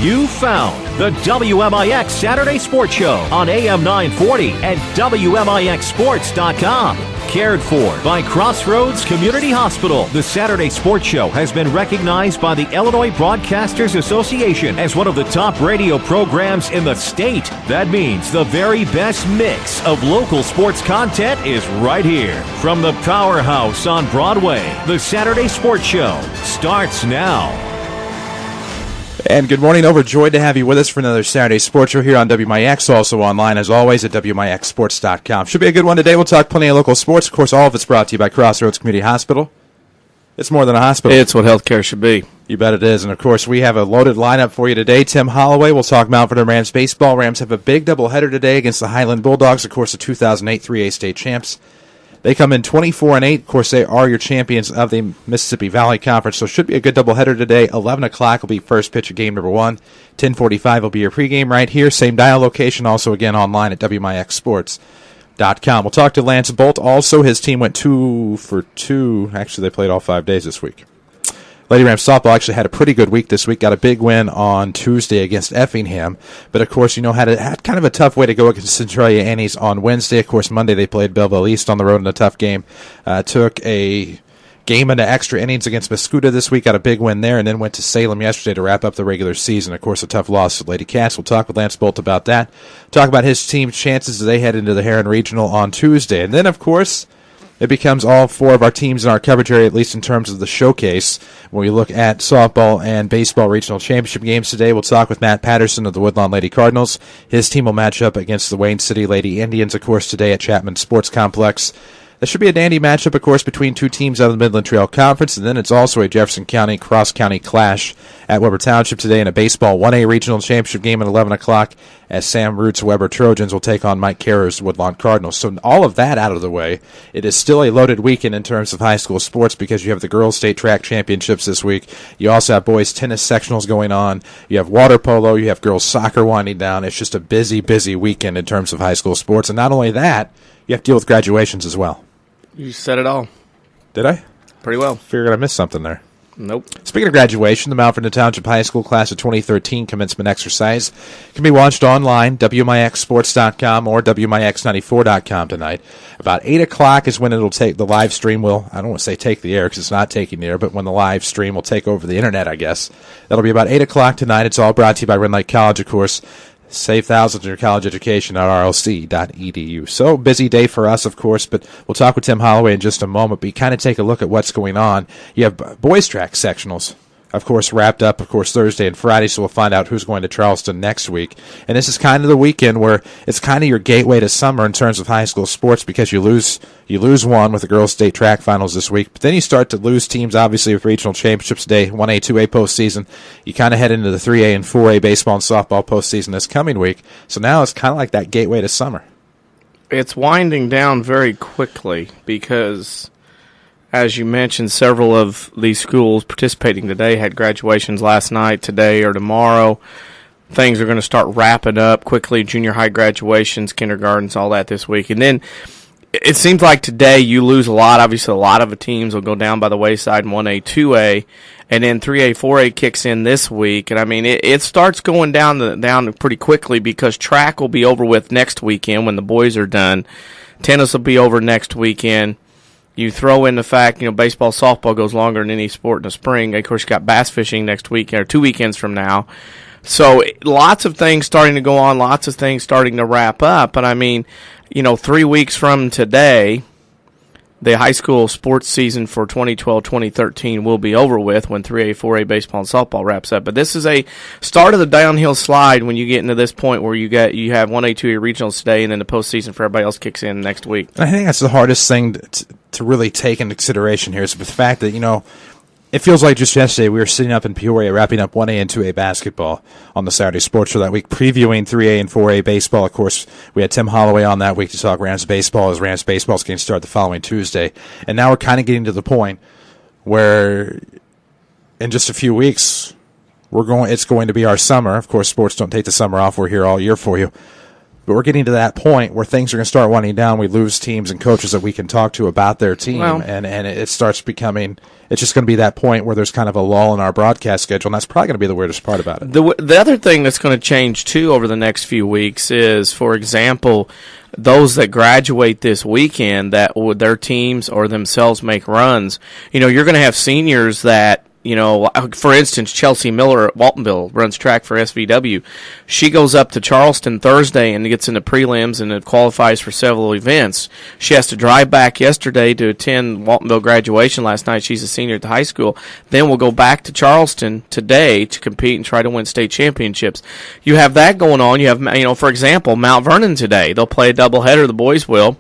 You found the WMIX Saturday Sports Show on AM 940 and WMIXSports.com. Cared for by Crossroads Community Hospital. The Saturday Sports Show has been recognized by the Illinois Broadcasters Association as one of the top radio programs in the state. That means the very best mix of local sports content is right here. From the powerhouse on Broadway, the Saturday Sports Show starts now. And good morning, overjoyed to have you with us for another Saturday Sports Show here on WMIX, also online as always at WMIXSports.com. Should be a good one today. We'll talk plenty of local sports. Of course, all of it's brought to you by Crossroads Community Hospital. It's more than a hospital. It's what healthcare should be. You bet it is. And, of course, we have a loaded lineup for you today. Tim Holloway will talk Mount Vernon Rams baseball. Rams have a big doubleheader today against the Highland Bulldogs, of course, the 2008 3A state champs. They come in 24-8. Of course, they are your champions of the Mississippi Valley Conference, so it should be a good doubleheader today. 11 o'clock will be first pitch of game number 1. 10:45 will be your pregame right here. Same dial location, also again online at WMIXSports.com. We'll talk to Lance Boldt also. His team went 2 for 2. Actually, they played all 5 days this week. Lady Rams softball actually had a pretty good week this week. Got a big win on Tuesday against Effingham. But, of course, had kind of a tough way to go against Centralia Annies on Wednesday. Of course, Monday they played Belleville East on the road in a tough game. Took a game into extra innings against Mascoutah this week. Got a big win there, and then went to Salem yesterday to wrap up the regular season. Of course, a tough loss to Lady Cats. We'll talk with Lance Boldt about that. Talk about his team's chances as they head into the Heron Regional on Tuesday. And then, of course, it becomes all 4 of our teams in our coverage area, at least in terms of the showcase. When we look at softball and baseball regional championship games today, we'll talk with Matt Patterson of the Woodlawn Lady Cardinals. His team will match up against the Wayne City Lady Indians, of course, today at Chapman Sports Complex. This should be a dandy matchup, of course, between 2 teams out of the Midland Trail Conference, and then it's also a Jefferson County cross-county clash at Weber Township today in a baseball 1A regional championship game at 11 o'clock as Sam Root's Weber Trojans will take on Mike Kehrer's Woodlawn Cardinals. So all of that out of the way, it is still a loaded weekend in terms of high school sports because you have the girls' state track championships this week. You also have boys' tennis sectionals going on. You have water polo. You have girls' soccer winding down. It's just a busy, busy weekend in terms of high school sports. And not only that, you have to deal with graduations as well. You said it all. Did I? Pretty well. Figured I missed something there. Nope. Speaking of graduation, the Mount Vernon Township High School Class of 2013 commencement exercise can be watched online, WMIXSports.com or WMIX94.com tonight. About 8 o'clock is when it'll take the live stream will, I don't want to say take the air because it's not taking the air, but when the live stream will take over the internet, I guess. That'll be about 8 o'clock tonight. It's all brought to you by Red Lake College, of course. Save thousands in your college education at rlc.edu. So, busy day for us, of course, but we'll talk with Tim Holloway in just a moment. But you kind of take a look at what's going on. You have boys track sectionals, of course, wrapped up, of course, Thursday and Friday, so we'll find out who's going to Charleston next week. And this is kind of the weekend where it's kind of your gateway to summer in terms of high school sports because you lose one with the girls' state track finals this week, but then you start to lose teams, obviously, with regional championships day, 1A, 2A postseason. You kind of head into the 3A and 4A baseball and softball postseason this coming week. So now it's kind of like that gateway to summer. It's winding down very quickly because, as you mentioned, several of these schools participating today had graduations last night, today, or tomorrow. Things are going to start wrapping up quickly, junior high graduations, kindergartens, all that this week. And then it seems like today you lose a lot. Obviously, a lot of the teams will go down by the wayside in 1A, 2A, and then 3A, 4A kicks in this week. And, I mean, it starts going down pretty quickly because track will be over with next weekend when the boys are done. Tennis will be over next weekend. You throw in the fact, baseball, softball goes longer than any sport in the spring. Of course, you got bass fishing next week, or 2 weekends from now. So lots of things starting to go on, lots of things starting to wrap up. And, I mean, 3 weeks from today, the high school sports season for 2012-2013 will be over with when 3A, 4A baseball and softball wraps up. But this is a start of the downhill slide when you get into this point where you have 1A, 2A regionals today, and then the postseason for everybody else kicks in next week. I think that's the hardest thing to really take into consideration here is the fact that, it feels like just yesterday we were sitting up in Peoria wrapping up 1A and 2A basketball on the Saturday Sports Show that week, previewing 3A and 4A baseball. Of course, we had Tim Holloway on that week to talk Rams baseball as Rams baseball is going to start the following Tuesday. And now we're kind of getting to the point where in just a few weeks it's going to be our summer. Of course, sports don't take the summer off. We're here all year for you. But we're getting to that point where things are going to start winding down. We lose teams and coaches that we can talk to about their team, and it starts becoming. It's just going to be that point where there's kind of a lull in our broadcast schedule, and that's probably going to be the weirdest part about it. The other thing that's going to change, too, over the next few weeks is, for example, those that graduate this weekend that would their teams or themselves make runs. You're going to have seniors that, for instance, Chelsea Miller at Waltonville runs track for SVW. She goes up to Charleston Thursday and gets into prelims and it qualifies for several events. She has to drive back yesterday to attend Waltonville graduation last night. She's a senior at the high school. Then we'll go back to Charleston today to compete and try to win state championships. You have that going on. You have, for example, Mount Vernon today. They'll play a doubleheader, the boys will.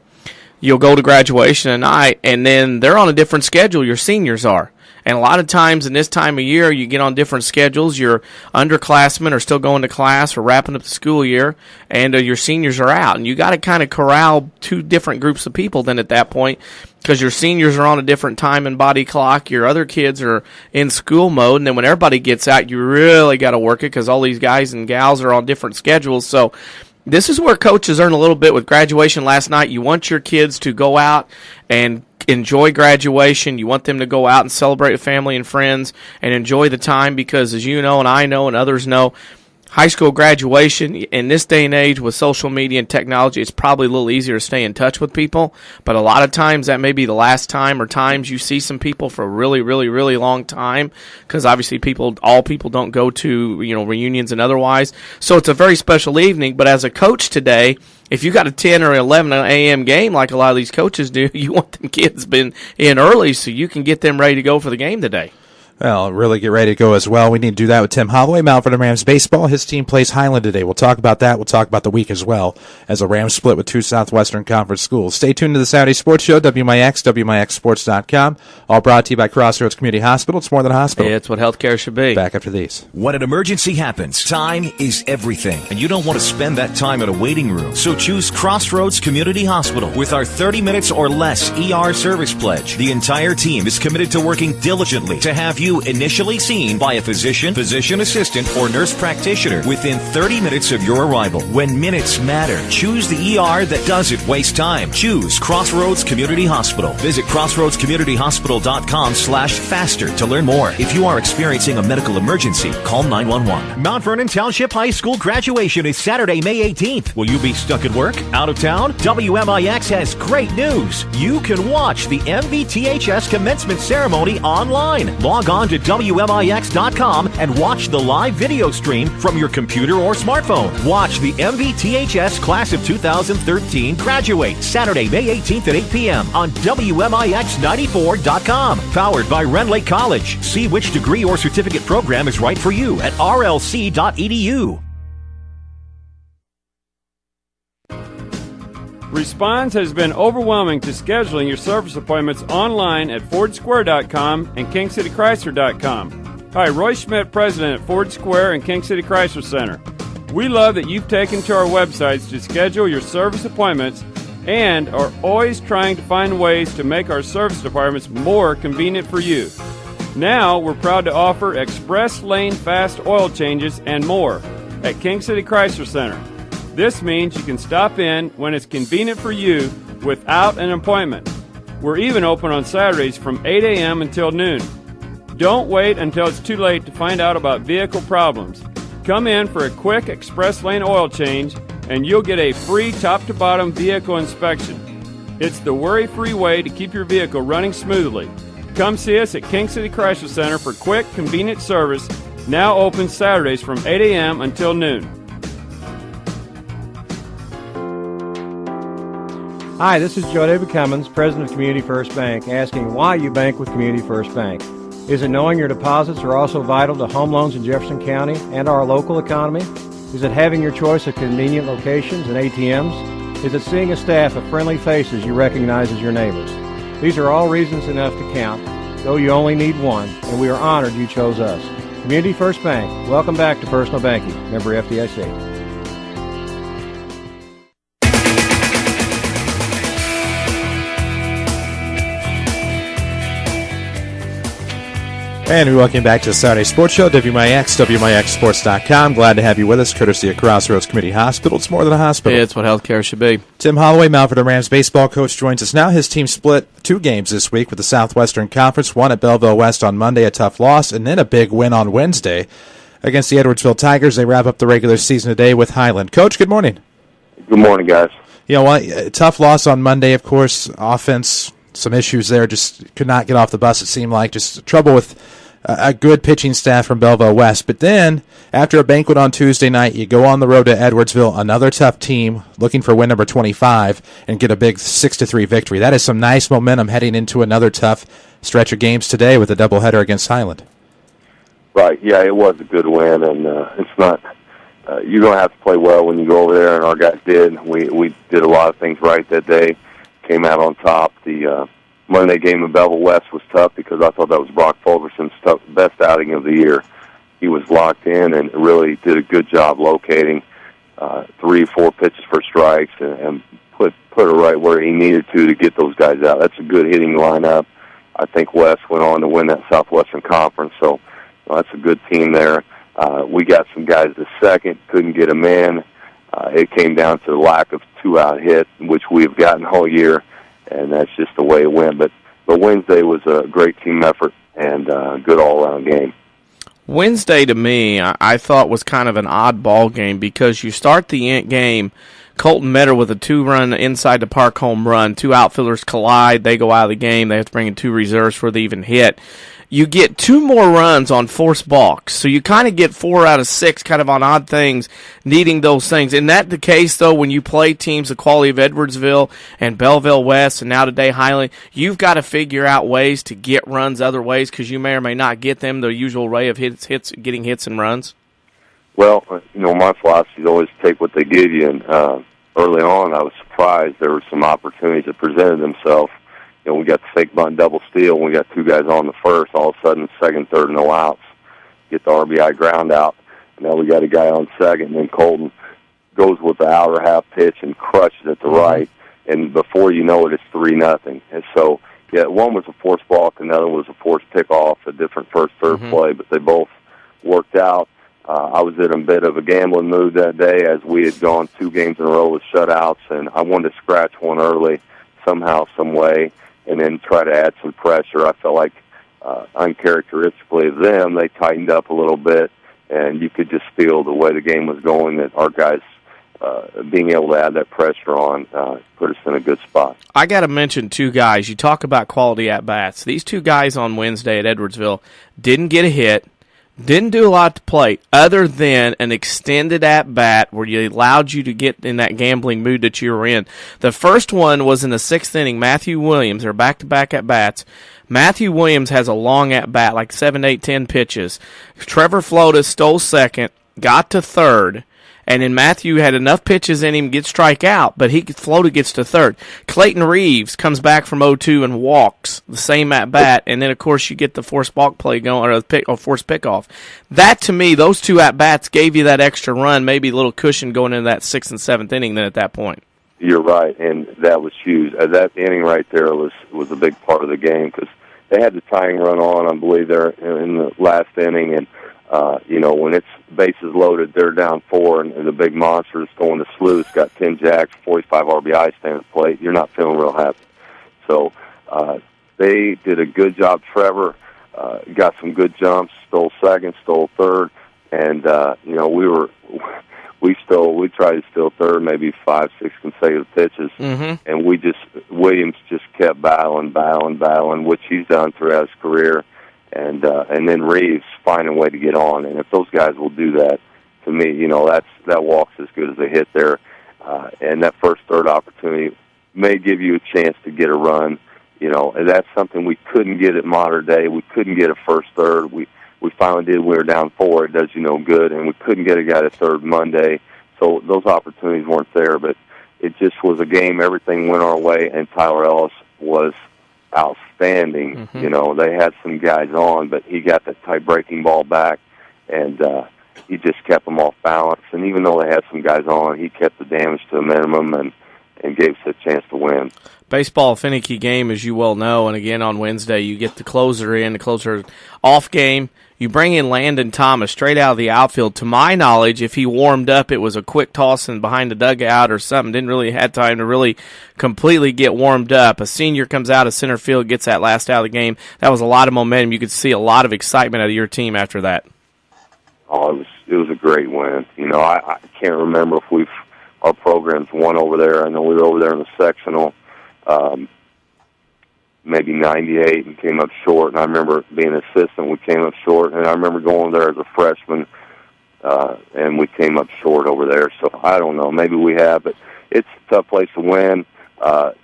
You'll go to graduation tonight, and then they're on a different schedule. Your seniors are. And a lot of times in this time of year, you get on different schedules. Your underclassmen are still going to class or wrapping up the school year, and your seniors are out. And you got to kind of corral two different groups of people then at that point, because your seniors are on a different time and body clock. Your other kids are in school mode, and then when everybody gets out, you really got to work it because all these guys and gals are on different schedules. So this is where coaches earn a little bit with graduation last night. You want your kids to go out and enjoy graduation. You want them to go out and celebrate with family and friends and enjoy the time because, as you know and I know and others know, high school graduation in this day and age with social media and technology, it's probably a little easier to stay in touch with people. But a lot of times that may be the last time or times you see some people for a really, really, really long time because obviously all people don't go to reunions and otherwise. So it's a very special evening. But as a coach today, if you got a 10 or 11 a.m. game like a lot of these coaches do, you want them kids been in early so you can get them ready to go for the game today. Well, really get ready to go as well. We need to do that with Tim Holloway, Mount Vernon Rams baseball. His team plays Highland today. We'll talk about that. We'll talk about the week as well as the Rams split with two Southwestern Conference schools. Stay tuned to the Saturday Sports Show, WMIX, WMIXsports.com. All brought to you by Crossroads Community Hospital. It's more than a hospital. It's what healthcare should be. Back after these. When an emergency happens, time is everything, and you don't want to spend that time in a waiting room. So choose Crossroads Community Hospital. With our 30 minutes or less ER service pledge, the entire team is committed to working diligently to have you initially seen by a physician, physician assistant, or nurse practitioner within 30 minutes of your arrival. When minutes matter, choose the ER that doesn't waste time. Choose Crossroads Community Hospital. Visit crossroadscommunityhospital.com/faster to learn more. If you are experiencing a medical emergency, call 911. Mount Vernon Township High School graduation is Saturday, May 18th. Will you be stuck at work? Out of town? WMIX has great news. You can watch the MVTHS commencement ceremony online. Log on to WMIX.com and watch the live video stream from your computer or smartphone. Watch the MVTHS Class of 2013 graduate Saturday, May 18th at 8 p.m. on WMIX94.com. Powered by Ren Lake College. See which degree or certificate program is right for you at rlc.edu. Response has been overwhelming to scheduling your service appointments online at FordSquare.com and KingCityChrysler.com. Hi, Roy Schmidt, President at Ford Square and King City Chrysler Center. We love that you've taken to our websites to schedule your service appointments and are always trying to find ways to make our service departments more convenient for you. Now, we're proud to offer express lane fast oil changes and more at King City Chrysler Center. This means you can stop in when it's convenient for you without an appointment. We're even open on Saturdays from 8 a.m. until noon. Don't wait until it's too late to find out about vehicle problems. Come in for a quick express lane oil change and you'll get a free top-to-bottom vehicle inspection. It's the worry-free way to keep your vehicle running smoothly. Come see us at King City Chrysler Center for quick, convenient service, now open Saturdays from 8 a.m. until noon. Hi, this is Joe David Cummins, President of Community First Bank, asking why you bank with Community First Bank. Is it knowing your deposits are also vital to home loans in Jefferson County and our local economy? Is it having your choice of convenient locations and ATMs? Is it seeing a staff of friendly faces you recognize as your neighbors? These are all reasons enough to count, though you only need one, and we are honored you chose us. Community First Bank, welcome back to personal banking. Member FDIC. And we welcome you back to the Saturday Sports Show, WMIX, WMIXSports.com. Glad to have you with us, courtesy of Crossroads Community Hospital. It's more than a hospital. It's what healthcare should be. Tim Holloway, Mount Vernon Rams baseball coach, joins us now. His team split 2 games this week with the Southwestern Conference, one at Belleville West on Monday, a tough loss, and then a big win on Wednesday against the Edwardsville Tigers. They wrap up the regular season today with Highland. Coach, good morning. Good morning, guys. You know what? Tough loss on Monday, of course. Offense, some issues there. Just could not get off the bus, it seemed like. Just trouble with a good pitching staff from Belleville West. But then, after a banquet on Tuesday night, you go on the road to Edwardsville, another tough team, looking for win number 25, and get a big 6-3 victory. That is some nice momentum heading into another tough stretch of games today with a doubleheader against Highland. Right, yeah, it was a good win, and it's not you're going to have to play well when you go over there, and our guys did. We did a lot of things right that day, came out on top. The Monday game in Belleville West was tough because I thought that was Brock Fulgerson's best outing of the year. He was locked in and really did a good job locating 3-4 pitches for strikes and put it right where he needed to get those guys out. That's a good hitting lineup. I think West went on to win that Southwestern Conference, so that's a good team there. We got some guys the second, couldn't get them in. It came down to the lack of 2-out hit, which we've gotten all year, and that's just the way it went. But Wednesday was a great team effort and a good all-around game. Wednesday, to me, I thought was kind of an odd ball game because you start the game, Colton Metter with a 2-run inside the park home run. 2 outfielders collide. They go out of the game. They have to bring in 2 reserves for the even hit. You get 2 more runs on forced balks, so you kind of get 4 out of 6 kind of on odd things, needing those things. Isn't that the case, though, when you play teams the quality of Edwardsville and Belleville West and now today Highland? You've got to figure out ways to get runs other ways because you may or may not get them the usual way of getting hits and runs? Well, my philosophy is always take what they give you, and early on I was surprised there were some opportunities that presented themselves. We got the fake bunt double steal, and we got 2 guys on the first. All of a sudden, second, third, no outs. Get the RBI ground out. Now we got a guy on second, and then Colton goes with the outer half pitch and crushes it to right. And before you know it, it's 3-0. And so, yeah, one was a forced balk, and the other was a forced pickoff, a different first, third play, but they both worked out. I was in a bit of a gambling mood that day as we had gone 2 games in a row with shutouts, and I wanted to scratch one early somehow, some way, and then try to add some pressure. I felt like, uncharacteristically of them, they tightened up a little bit, and you could just feel the way the game was going that our guys being able to add that pressure on put us in a good spot. I got to mention 2 guys. You talk about quality at-bats. These 2 guys on Wednesday at Edwardsville didn't get a hit, didn't do a lot to play other than an extended at-bat where you allowed you to get in that gambling mood that you were in. The first one was in the 6th inning. Matthew Williams, they're back-to-back at-bats. Matthew Williams has a long at-bat, like 7, 8, 10 pitches. Trevor Flotus stole second, got to third, and then Matthew had enough pitches in him to get strike out, but Flotus gets to third. Clayton Reeves comes back from 0-2 and walks the same at bat, and then of course you get the forced balk play going or forced pickoff. That to me, those 2 at bats gave you that extra run, maybe a little cushion going into that 6th and 7th inning. Then at that point, you're right, and that was huge. That inning right there was a big part of the game because they had the tying run on, I believe, there in the last inning, and when it's bases loaded, they're down 4, and the big monster is going to Sleuth's got 10 jacks, 45 RBI standing at the plate. You're not feeling real happy. So they did a good job. Trevor got some good jumps, stole second, stole third, and we tried to steal third, maybe 5, 6 consecutive pitches, and Williams just kept battling, which he's done throughout his career. And then Reeves find a way to get on. And if those guys will do that, to me, that walk's as good as a hit there. And that first, third opportunity may give you a chance to get a run. And that's something we couldn't get at modern day. We couldn't get a first, third. We finally did. We were down 4. It does you no good. And we couldn't get a guy to third Monday. So those opportunities weren't there. But it just was a game. Everything went our way. And Tyler Ellis was outstanding. They had some guys on, but he got that tight breaking ball back, and he just kept them off balance. And even though they had some guys on, he kept the damage to a minimum, and and gave us a chance to win. Baseball, a finicky game, as you well know, and again on Wednesday you get the closer off game. You bring in Landon Thomas straight out of the outfield. To my knowledge, if he warmed up, it was a quick toss in behind the dugout or something. Didn't really have time to really completely get warmed up. A senior comes out of center field, gets that last out of the game. That was a lot of momentum. You could see a lot of excitement out of your team after that. Oh, it was a great win. You know, I can't remember if our programs won over there. I know we were over there in the sectional. Maybe 98 and came up short, and I remember being an assistant, we came up short, and I remember going there as a freshman, and we came up short over there, so I don't know, maybe we have, but it's a tough place to win.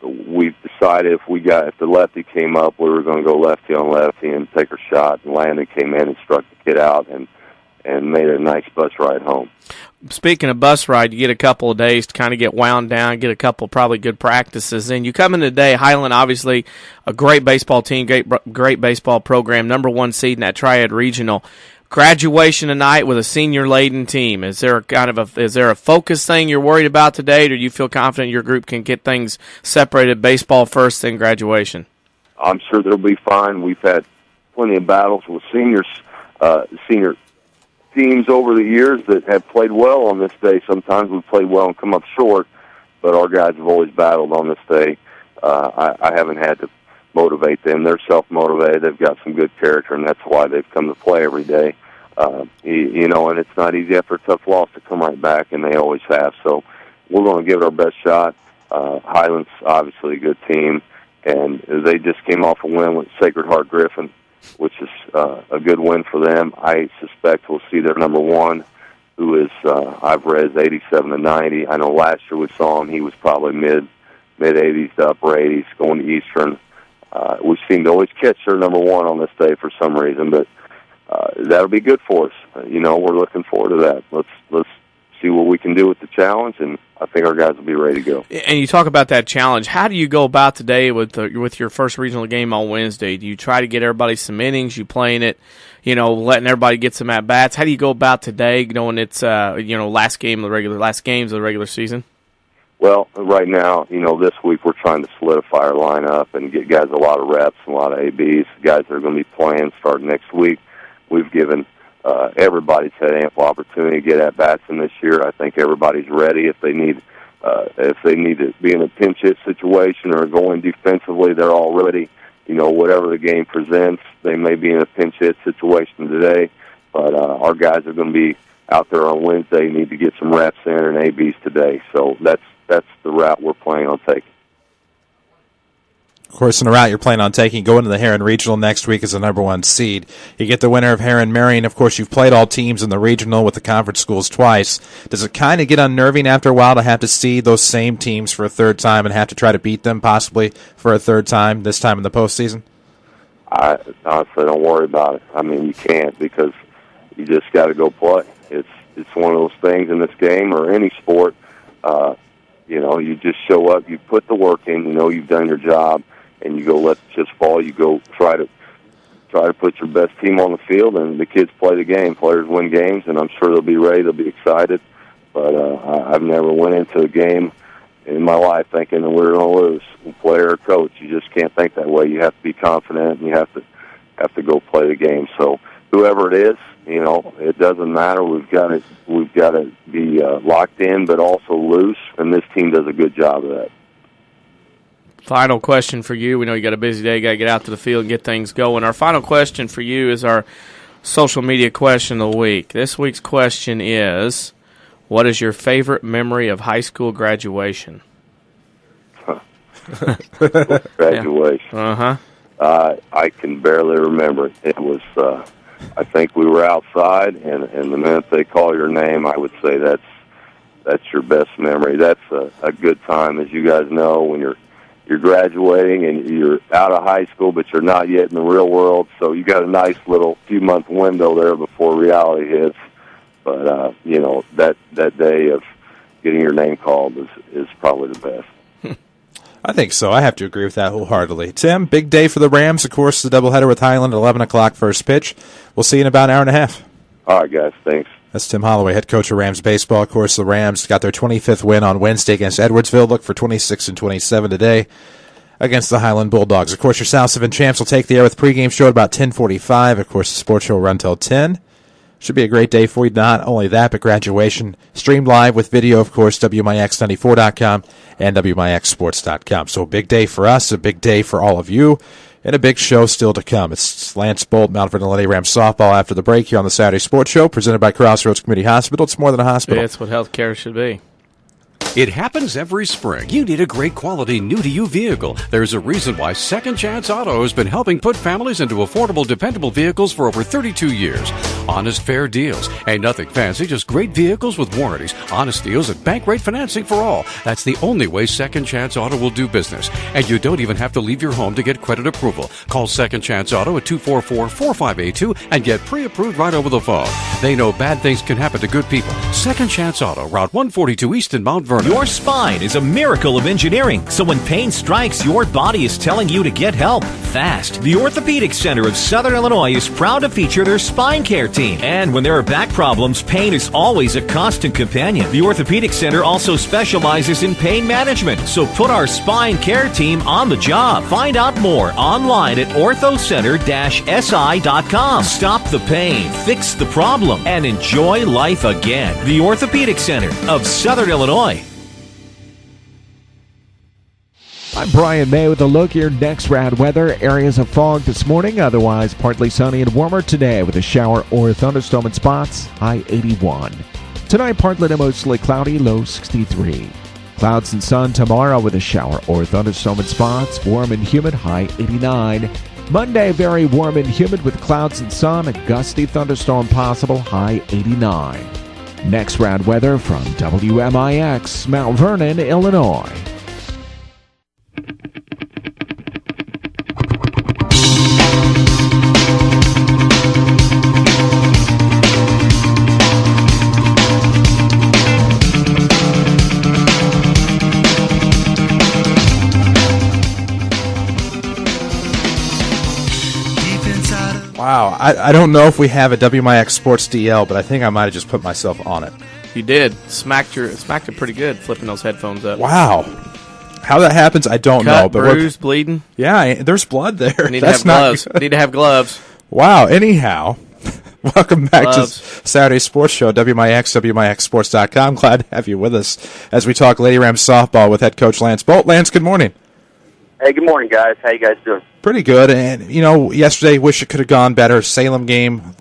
We decided if the lefty came up, we were going to go lefty on lefty and take a shot, and Landon came in and struck the kid out, and made it a nice bus ride home. Speaking of bus ride, you get a couple of days to kind of get wound down, get a couple probably good practices in. You come in today, Highland obviously a great baseball team, great baseball program, number 1 seed in that Triad Regional. Graduation tonight with a senior-laden team. Is there a focus thing you're worried about today, or do you feel confident your group can get things separated, baseball first, then graduation? I'm sure they'll be fine. We've had plenty of battles with senior teams over the years that have played well on this day. Sometimes we've played well and come up short, but our guys have always battled on this day. I haven't had to motivate them. They're self-motivated. They've got some good character, and that's why they've come to play every day. You know, and it's not easy after a tough loss to come right back, and they always have. So we're going to give it our best shot. Highland's obviously a good team, and they just came off a win with Sacred Heart Griffin, which is a good win for them. I suspect we'll see their number 1, who is, I've read, is 87 to 90. I know last year we saw him. He was probably mid-80s to upper 80s going to Eastern. We seem to always catch their number 1 on this day for some reason, but that'll be good for us. You know, we're looking forward to that. Let's see what we can do with the challenge, and I think our guys will be ready to go. And you talk about that challenge. How do you go about today with your first regional game on Wednesday? Do you try to get everybody some innings? You playing it, you know, letting everybody get some at bats? How do you go about today, knowing it's last games of the regular season? Well, right now, you know, this week we're trying to solidify our lineup and get guys a lot of reps and a lot of ABs. Guys that are going to be playing starting next week. We've given everybody's had ample opportunity to get at bats in this year. I think everybody's ready. If they need to be in a pinch hit situation or going defensively, they're all ready. You know, whatever the game presents, they may be in a pinch hit situation today, but our guys are going to be out there on Wednesday. Need to get some reps in and ABs today. So that's the route we're planning on taking. Of course, in the route you're planning on taking, going to the Heron Regional next week as the number 1 seed. You get the winner of Heron-Marion. Of course, you've played all teams in the regional with the conference schools twice. Does it kind of get unnerving after a while to have to see those same teams for a third time and have to try to beat them possibly for a third time, this time in the postseason? I honestly don't worry about it. I mean, you can't, because you just got to go play. It's one of those things in this game or any sport. You know, you just show up, you put the work in, you know you've done your job, and you go let the chips fall. You go try to put your best team on the field, and the kids play the game. Players win games, and I'm sure they'll be ready. They'll be excited. But I've never went into a game in my life thinking that we're going to lose. Player or coach, you just can't think that way. You have to be confident, and you have to go play the game. So whoever it is, you know, it doesn't matter. We've got to be locked in, but also loose, and this team does a good job of that. Final question for you. We know you got a busy day. You got to get out to the field and get things going. Our final question for you is our social media question of the week. This week's question is, what is your favorite memory of high school graduation? Graduation. Yeah. I can barely remember it. It was, I think we were outside, and the minute they call your name, I would say that's your best memory. That's a good time, as you guys know, when you're graduating and you're out of high school, but you're not yet in the real world. So you got a nice little few-month window there before reality hits. But you know, that day of getting your name called is probably the best. I think so. I have to agree with that wholeheartedly. Tim, big day for the Rams. Of course, the doubleheader with Highland at 11 o'clock first pitch. We'll see you in about an hour and a half. All right, guys. Thanks. That's Tim Holloway, head coach of Rams baseball. Of course, the Rams got their 25th win on Wednesday against Edwardsville. Look for 26 and 27 today against the Highland Bulldogs. Of course, your South 7 champs will take the air with pregame show at about 10:45. Of course, the sports show will run till 10. Should be a great day for you. Not only that, but graduation streamed live with video, of course, WMIX94.com and WMIXsports.com. So a big day for us, a big day for all of you, and a big show still to come. It's Lance Boldt, Mount Vernon Lady Rams softball after the break here on the Saturday Sports Show, presented by Crossroads Community Hospital. It's more than a hospital. Yeah, it's what healthcare should be. It happens every spring. You need a great quality, new-to-you vehicle. There's a reason why Second Chance Auto has been helping put families into affordable, dependable vehicles for over 32 years. Honest, fair deals. Ain't nothing fancy, just great vehicles with warranties. Honest deals and bank rate financing for all. That's the only way Second Chance Auto will do business. And you don't even have to leave your home to get credit approval. Call Second Chance Auto at 244-4582 and get pre-approved right over the phone. They know bad things can happen to good people. Second Chance Auto, Route 142 East in Mount Vernon. Your spine is a miracle of engineering, so when pain strikes, your body is telling you to get help fast. The Orthopedic Center of Southern Illinois is proud to feature their spine care team. And when there are back problems, pain is always a constant companion. The Orthopedic Center also specializes in pain management, so put our spine care team on the job. Find out more online at orthocenter-si.com. Stop the pain, fix the problem, and enjoy life again. The Orthopedic Center of Southern Illinois. I'm Brian May with a look at your next rad weather. Areas of fog this morning, otherwise partly sunny and warmer today with a shower or thunderstorm in spots, high 81. Tonight, partly to mostly cloudy, low 63. Clouds and sun tomorrow with a shower or thunderstorm in spots, warm and humid, high 89. Monday, very warm and humid with clouds and sun, a gusty thunderstorm possible, high 89. Next rad weather from WMIX, Mount Vernon, Illinois. Wow, I don't know if we have a WMIX Sports DL, but I think I might have just put myself on it. You did. Smacked it pretty good, flipping those headphones up. Wow. How that happens, I don't know. But bruised, bleeding. Yeah, there's blood there. Need to have gloves. Need to have gloves. Wow, anyhow. Welcome back Gloves. to Saturday Sports Show, WMIX, WMIXsports.com. Glad to have you with us as we talk Lady Rams softball with head coach Lance Boldt. Lance, good morning. Hey, good morning, guys. How you guys doing? Pretty good. And, yesterday, wish it could have gone better. Salem game,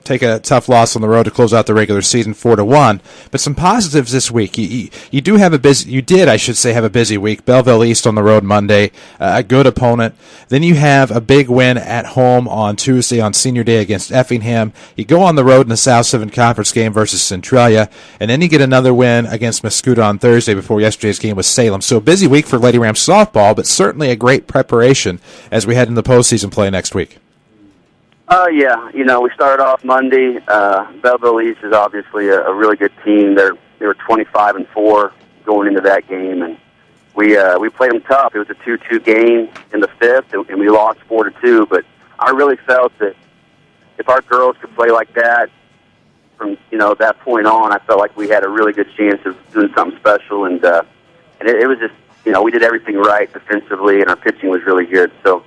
take a tough loss on the road to close out the regular season 4-1. But some positives this week. You do have a busy. You did, I should say, have a busy week. Belleville East on the road Monday, a good opponent. Then you have a big win at home on Tuesday on Senior Day against Effingham. You go on the road in the South 7 Conference game versus Centralia, and then you get another win against Mascoutah on Thursday before yesterday's game with Salem. So a busy week for Lady Rams softball, but certainly a great preparation as we head into postseason play next week. Yeah, we started off Monday. Belleville East is obviously a really good team. They were 25-4 going into that game, and we played them tough. It was a 2-2 game in the fifth, and we lost 4-2. But I really felt that if our girls could play like that from that point on, I felt like we had a really good chance of doing something special. And it was just we did everything right defensively, and our pitching was really good. So.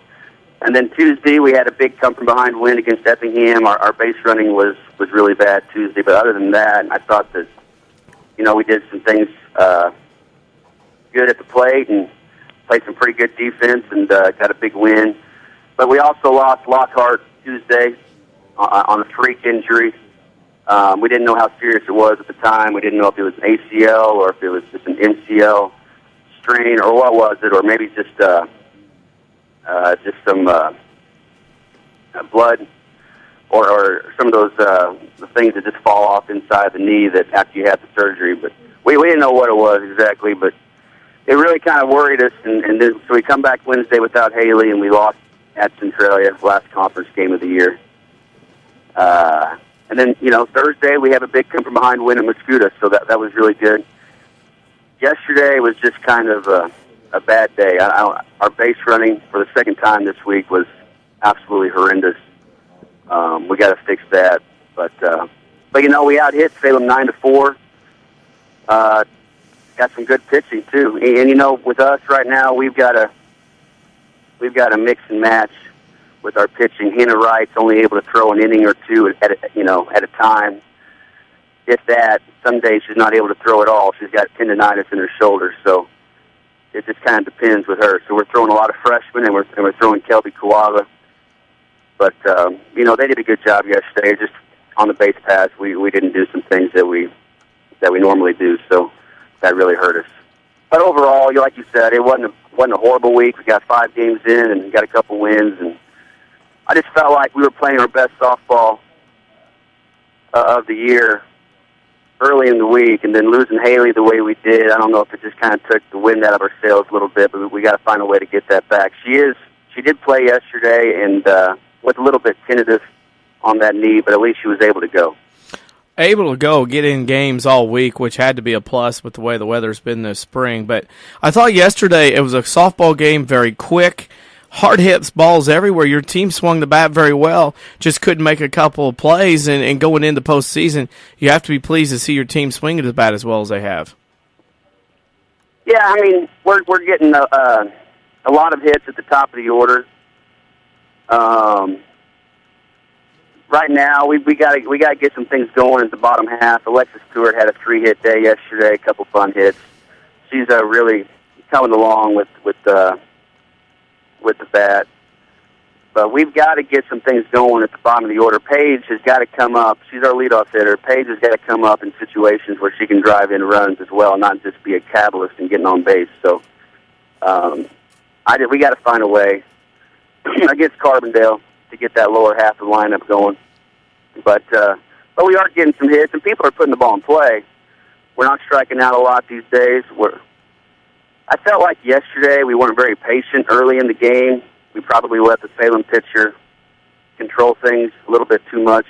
And then Tuesday, we had a big come-from-behind win against Effingham. Our base running was really bad Tuesday. But other than that, I thought that, we did some things good at the plate and played some pretty good defense and got a big win. But we also lost Lockhart Tuesday on a freak injury. We didn't know how serious it was at the time. We didn't know if it was an ACL or if it was just an MCL strain or what was it, or maybe just some blood or some of those the things that just fall off inside the knee that after you have the surgery. But we didn't know what it was exactly, but it really kind of worried us. And then, so we come back Wednesday without Haley, and we lost at Centralia, last conference game of the year. And then, Thursday we have a big come-from-behind win at Mascoutah, so that was really good. Yesterday was just kind of a bad day. Our base running for the second time this week was absolutely horrendous. We got to fix that. But But we out-hit Salem 9-4. Got some good pitching too, and with us right now, we've got a mix and match with our pitching. Hannah Wright's only able to throw an inning or two at a time. If that, some days she's not able to throw at all. She's got tendonitis in her shoulder, so it just kind of depends with her. So we're throwing a lot of freshmen, and we're throwing Kelby Kawaga. But they did a good job yesterday. Just on the base pass, we didn't do some things that we normally do, so that really hurt us. But overall, like you said, it wasn't a horrible week. We got 5 games in and got a couple wins, and I just felt like we were playing our best softball of the year early in the week, and then losing Haley the way we did, I don't know if it just kind of took the wind out of our sails a little bit, but we got to find a way to get that back. She did play yesterday and was a little bit tentative on that knee, but at least she was able to go. Able to go, get in games all week, which had to be a plus with the way the weather's been this spring. But I thought yesterday it was a softball game, very quick, hard hits, balls everywhere. Your team swung the bat very well, just couldn't make a couple of plays. And going into postseason, you have to be pleased to see your team swinging the bat as well as they have. Yeah, I mean, we're getting a lot of hits at the top of the order. Right now, we got to get some things going at the bottom half. Alexis Stewart had a 3-hit day yesterday, a couple fun hits. She's really coming along with the bat. But we've got to get some things going at the bottom of the order. Paige has got to come up. She's our leadoff hitter. Paige has got to come up in situations where she can drive in runs as well, not just be a catalyst and getting on base. So we got to find a way against Carbondale to get that lower half of the lineup going. But we are getting some hits, and people are putting the ball in play. We're not striking out a lot these days. I felt like yesterday we weren't very patient early in the game. We probably let the Salem pitcher control things a little bit too much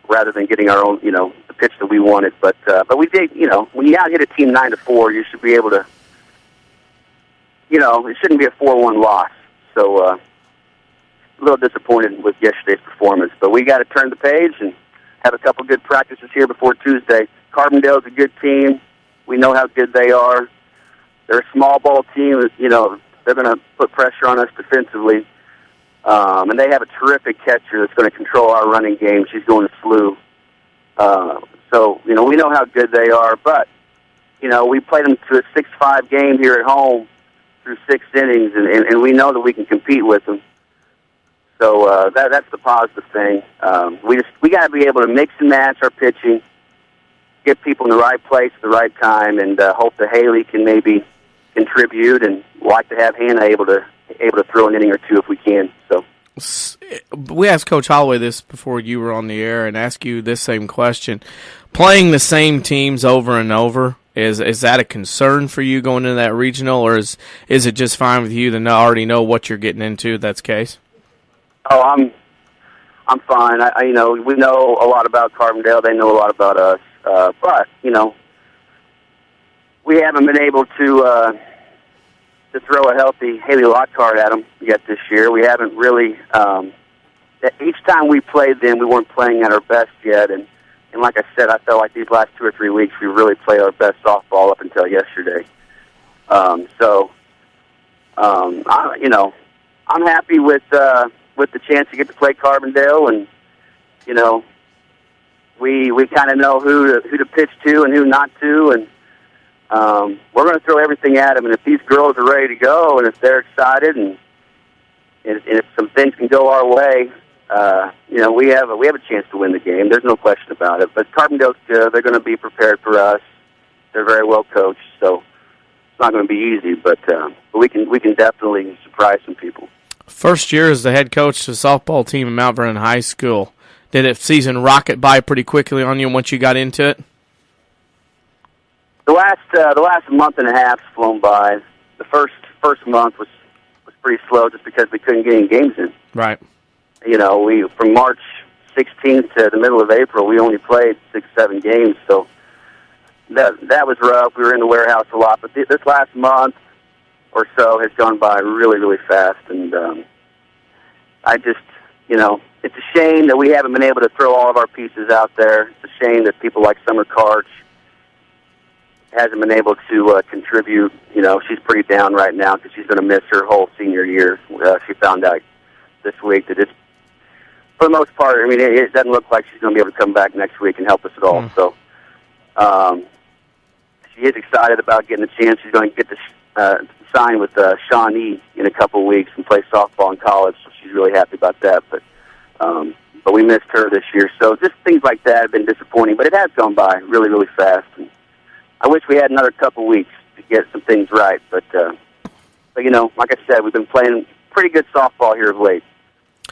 rather than getting our own, the pitch that we wanted. But we did, when you out-hit a team 9-4, you should be able to, it shouldn't be a 4-1 loss. So, a little disappointed with yesterday's performance, but we got to turn the page and have a couple good practices here before Tuesday. Carbondale's a good team. We know how good they are. They're a small ball team. They're going to put pressure on us defensively, and they have a terrific catcher that's going to control our running game. She's going to slew. So we know how good they are, but we played them to a 6-5 game here at home through 6 innings, and we know that we can compete with them. So that's the positive thing. We got to be able to mix and match our pitching, get people in the right place at the right time, and hope that Haley can maybe contribute, and like to have Hannah able to throw an inning or two if we can. So we asked Coach Holloway this before you were on the air, and asked you this same question: playing the same teams over and over, is that a concern for you going into that regional, or is it just fine with you to already know what you're getting into? If that's the case. Oh, I'm fine. We know a lot about Carbondale. They know a lot about us. But we haven't been able to throw a healthy Haley Lockhart at them yet this year. We haven't really. Each time we played them, we weren't playing at our best yet. And like I said, I felt like these last 2 or 3 weeks we really played our best softball up until yesterday. I'm happy with the chance to get to play Carbondale, and we kind of know who to pitch to and who not to, and we're going to throw everything at them. And if these girls are ready to go, and if they're excited, and if some things can go our way, we have a chance to win the game. There's no question about it. But Carbondale's good. They're going to be prepared for us. They're very well coached, so it's not going to be easy. But we can definitely surprise some people. First year as the head coach to the softball team in Mount Vernon High School. Did the season rocket by pretty quickly on you once you got into it? The last month and a half's flown by. The first month was pretty slow just because we couldn't get any games in. Right. We from March 16th to the middle of April, we only played 6-7 games, so that was rough. We were in the warehouse a lot, but this last month or so has gone by really, really fast, and it's a shame that we haven't been able to throw all of our pieces out there. It's a shame that people like Summer Karch hasn't been able to contribute. She's pretty down right now because she's going to miss her whole senior year. She found out this week that it's, for the most part, it doesn't look like she's going to be able to come back next week and help us at all. So she is excited about getting a chance. She's going to get to sign with Shawnee in a couple of weeks and play softball in college, so she's really happy about that. But we missed her this year. So just things like that have been disappointing, but it has gone by really, really fast. And I wish we had another couple of weeks to get some things right. But like I said, we've been playing pretty good softball here of late.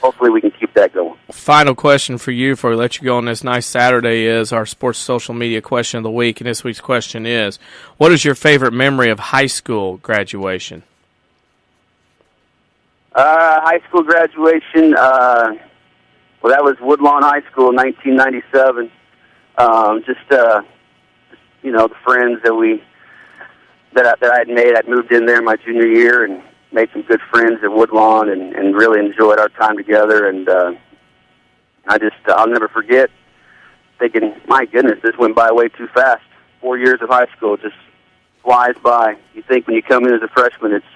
Hopefully we can keep that going. Final question for you before we let you go on this nice Saturday is our sports social media question of the week, and this week's question is, what is your favorite memory of high school graduation? High school graduation, that was Woodlawn High School in 1997. The friends that I had made. I'd moved in there my junior year and made some good friends at Woodlawn and really enjoyed our time together. And I'll never forget thinking, my goodness, this went by way too fast. 4 years of high school just flies by. You think when you come in as a freshman, it's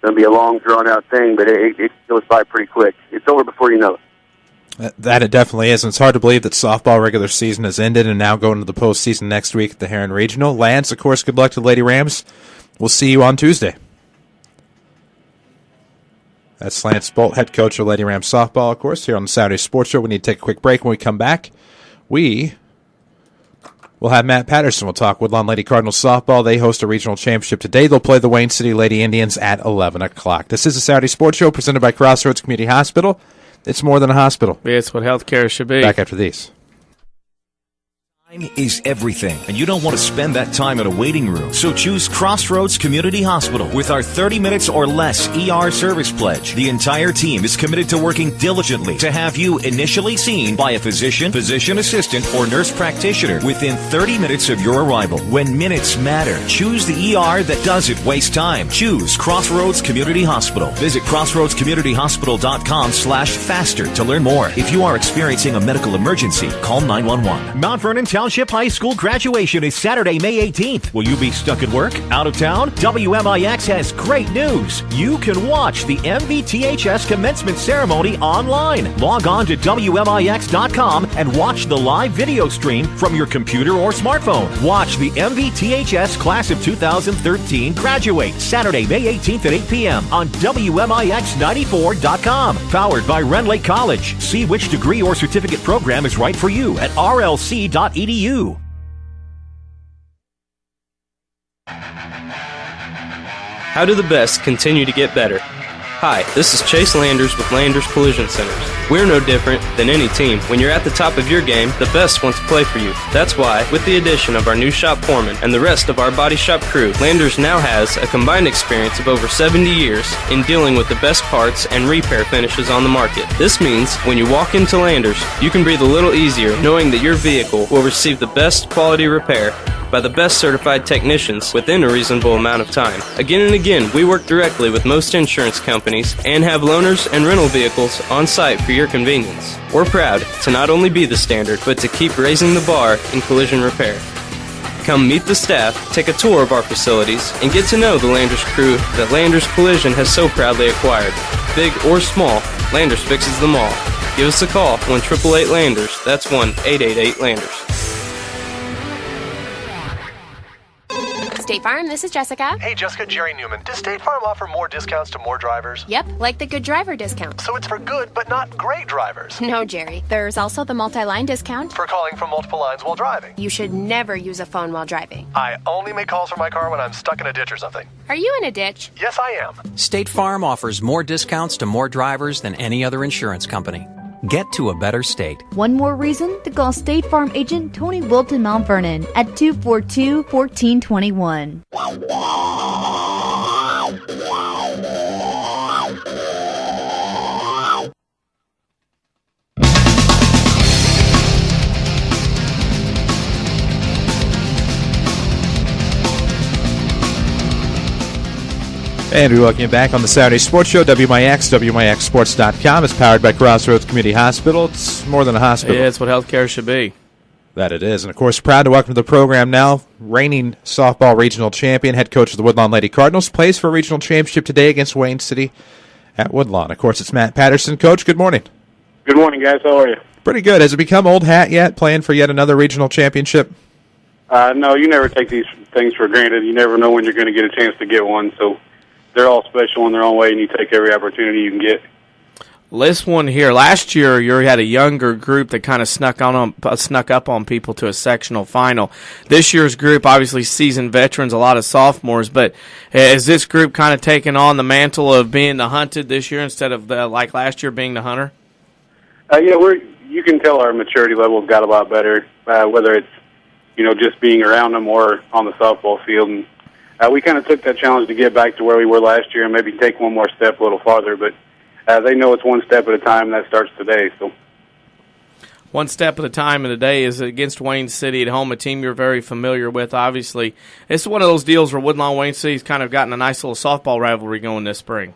going to be a long, drawn-out thing, but it goes by pretty quick. It's over before you know it. That it definitely is, and it's hard to believe that softball regular season has ended and now going to the postseason next week at the Heron Regional. Lance, of course, good luck to the Lady Rams. We'll see you on Tuesday. That's Lance Boldt, head coach of Lady Rams softball, of course, here on the Saturday Sports Show. We need to take a quick break. When we come back, we'll have Matt Patterson. We'll talk Woodlawn Lady Cardinals softball. They host a regional championship today. They'll play the Wayne City Lady Indians at 11 o'clock. This is the Saturday Sports Show presented by Crossroads Community Hospital. It's more than a hospital. It's what healthcare should be. Back after these. Time is everything, and you don't want to spend that time in a waiting room. So choose Crossroads Community Hospital with our 30 minutes or less ER service pledge. The entire team is committed to working diligently to have you initially seen by a physician, physician assistant, or nurse practitioner within 30 minutes of your arrival. When minutes matter, choose the ER that doesn't waste time. Choose Crossroads Community Hospital. Visit crossroadscommunityhospital.com/faster to learn more. If you are experiencing a medical emergency, call 911. Mount Vernon Township High School graduation is Saturday, May 18th. Will you be stuck at work? Out of town? WMIX has great news. You can watch the MVTHS commencement ceremony online. Log on to WMIX.com and watch the live video stream from your computer or smartphone. Watch the MVTHS Class of 2013 graduate Saturday, May 18th at 8 p.m. on WMIX94.com. Powered by Ren Lake College. See which degree or certificate program is right for you at rlc.edu. How do the best continue to get better? Hi, this is Chase Landers with Landers Collision Centers. We're no different than any team. When you're at the top of your game, the best want to play for you. That's why, with the addition of our new shop foreman and the rest of our body shop crew, Landers now has a combined experience of over 70 years in dealing with the best parts and repair finishes on the market. This means when you walk into Landers, you can breathe a little easier knowing that your vehicle will receive the best quality repair by the best certified technicians within a reasonable amount of time. Again and again, we work directly with most insurance companies and have loaners and rental vehicles on site for your convenience. We're proud to not only be the standard, but to keep raising the bar in collision repair. Come meet the staff, take a tour of our facilities, and get to know the Landers crew that Landers Collision has so proudly acquired. Big or small, Landers fixes them all. Give us a call, 1-888-LANDERS. That's 1-888-LANDERS. State Farm, this is Jessica. Hey, Jessica, Jerry Newman. Does State Farm offer more discounts to more drivers? Yep, like the good driver discount. So it's for good, but not great drivers. No, Jerry. There's also the multi-line discount. For calling from multiple lines while driving. You should never use a phone while driving. I only make calls from my car when I'm stuck in a ditch or something. Are you in a ditch? Yes, I am. State Farm offers more discounts to more drivers than any other insurance company. Get to a better state. One more reason to call State Farm agent Tony Boldt in Mount Vernon at 242-1421. And we welcome you back on the Saturday Sports Show. WMIX, WMIXSports.com is powered by Crossroads Community Hospital. It's more than a hospital. Yeah, it's what healthcare should be. That it is. And, of course, proud to welcome to the program now, reigning softball regional champion, head coach of the Woodlawn Lady Cardinals, plays for a regional championship today against Wayne City at Woodlawn. Of course, it's Matt Patterson. Coach, good morning. Good morning, guys. How are you? Pretty good. Has it become old hat yet, playing for yet another regional championship? No, you never take these things for granted. You never know when you're going to get a chance to get one, so they're all special in their own way, and you take every opportunity you can get. This one here, last year you had a younger group that kind of snuck up on people to a sectional final. This year's group, obviously seasoned veterans, a lot of sophomores, but has this group kind of taken on the mantle of being the hunted this year instead of like last year being the hunter? You can tell our maturity level has got a lot better, whether it's just being around them or on the softball field. And we kind of took that challenge to get back to where we were last year and maybe take one more step a little farther, but they know it's one step at a time, and that starts today. So, one step at a time, and today is against Wayne City at home, a team you're very familiar with, obviously. It's one of those deals where Woodlawn-Wayne City's kind of gotten a nice little softball rivalry going this spring.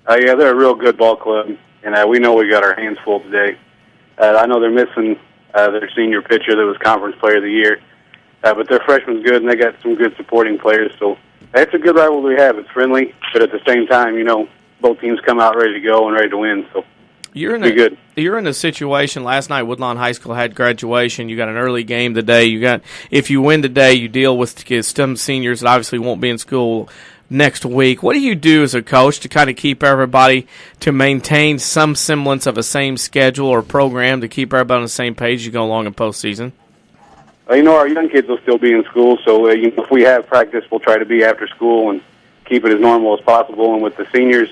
They're a real good ball club, and we know we got our hands full today. I know they're missing their senior pitcher that was Conference Player of the Year, but their freshman's good, and they got some good supporting players. So, it's a good rivalry we have. It's friendly, but at the same time, both teams come out ready to go and ready to win, so you're good. You're in a situation last night. Woodlawn High School had graduation. You got an early game today. If you win today, you deal with some seniors that obviously won't be in school next week. What do you do as a coach to kind of keep everybody to maintain some semblance of a same schedule or program to keep everybody on the same page as you go along in postseason? Our young kids will still be in school, so if we have practice, we'll try to be after school and keep it as normal as possible. And with the seniors,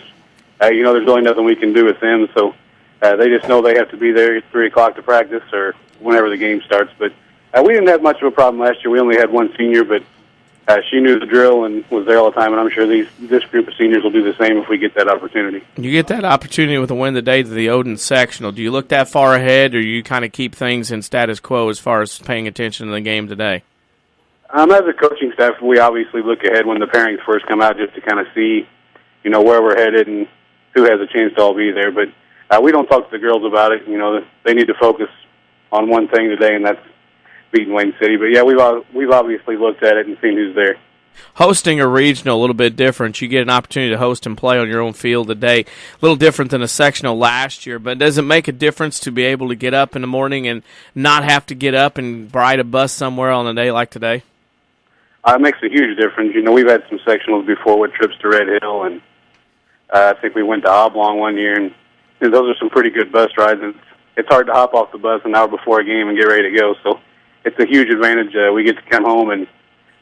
there's really nothing we can do with them, so they just know they have to be there at 3 o'clock to practice or whenever the game starts. But we didn't have much of a problem last year. We only had one senior, but she knew the drill and was there all the time, and I'm sure this group of seniors will do the same if we get that opportunity. You get that opportunity with a win today to the Odin Sectional. Do you look that far ahead, or you kind of keep things in status quo as far as paying attention to the game today? As a coaching staff, we obviously look ahead when the pairings first come out just to kind of see, where we're headed and who has a chance to all be there. But we don't talk to the girls about it. They need to focus on one thing today, and that's beating Wayne City. But, we've obviously looked at it and seen who's there. Hosting a regional, a little bit different. You get an opportunity to host and play on your own field today. A little different than a sectional last year, but does it make a difference to be able to get up in the morning and not have to get up and ride a bus somewhere on a day like today? It makes a huge difference. We've had some sectionals before with trips to Red Hill, and I think we went to Oblong one year, and those are some pretty good bus rides. And it's hard to hop off the bus an hour before a game and get ready to go, so it's a huge advantage. We get to come home and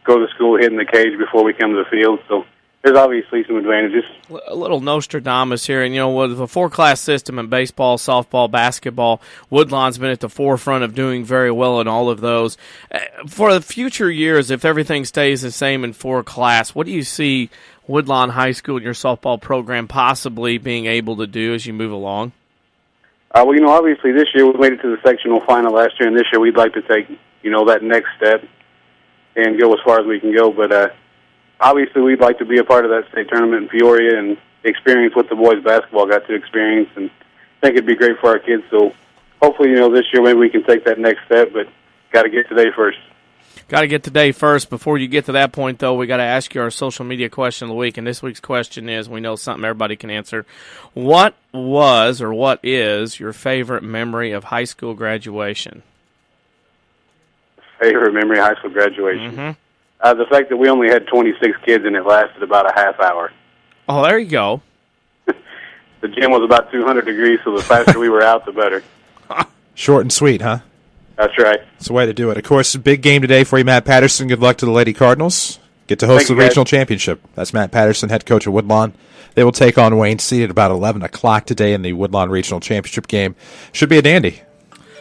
go to school hitting the cage before we come to the field, so there's obviously some advantages. A little Nostradamus here, and with a four-class system in baseball, softball, basketball, Woodlawn's been at the forefront of doing very well in all of those. For the future years, if everything stays the same in four-class, what do you see Woodlawn High School and your softball program possibly being able to do as you move along? Obviously this year we made it to the sectional final last year, and this year we'd like to take, that next step and go as far as we can go. But obviously we'd like to be a part of that state tournament in Peoria and experience what the boys basketball got to experience, and I think it'd be great for our kids. So hopefully, this year maybe we can take that next step, but got to get today first. Got to get today first. Before you get to that point, though, we got to ask you our social media question of the week. And this week's question is, we know something everybody can answer. What was or what is your favorite memory of high school graduation? Favorite memory of high school graduation? Mm-hmm. The fact that we only had 26 kids and it lasted about a half hour. Oh, there you go. The gym was about 200 degrees, so the faster we were out, the better. Short and sweet, huh? That's right. It's the way to do it. Of course, big game today for you, Matt Patterson. Good luck to the Lady Cardinals. Get to host the regional championship. That's Matt Patterson, head coach of Woodlawn. They will take on Wayne City at about 11 o'clock today in the Woodlawn Regional Championship game. Should be a dandy.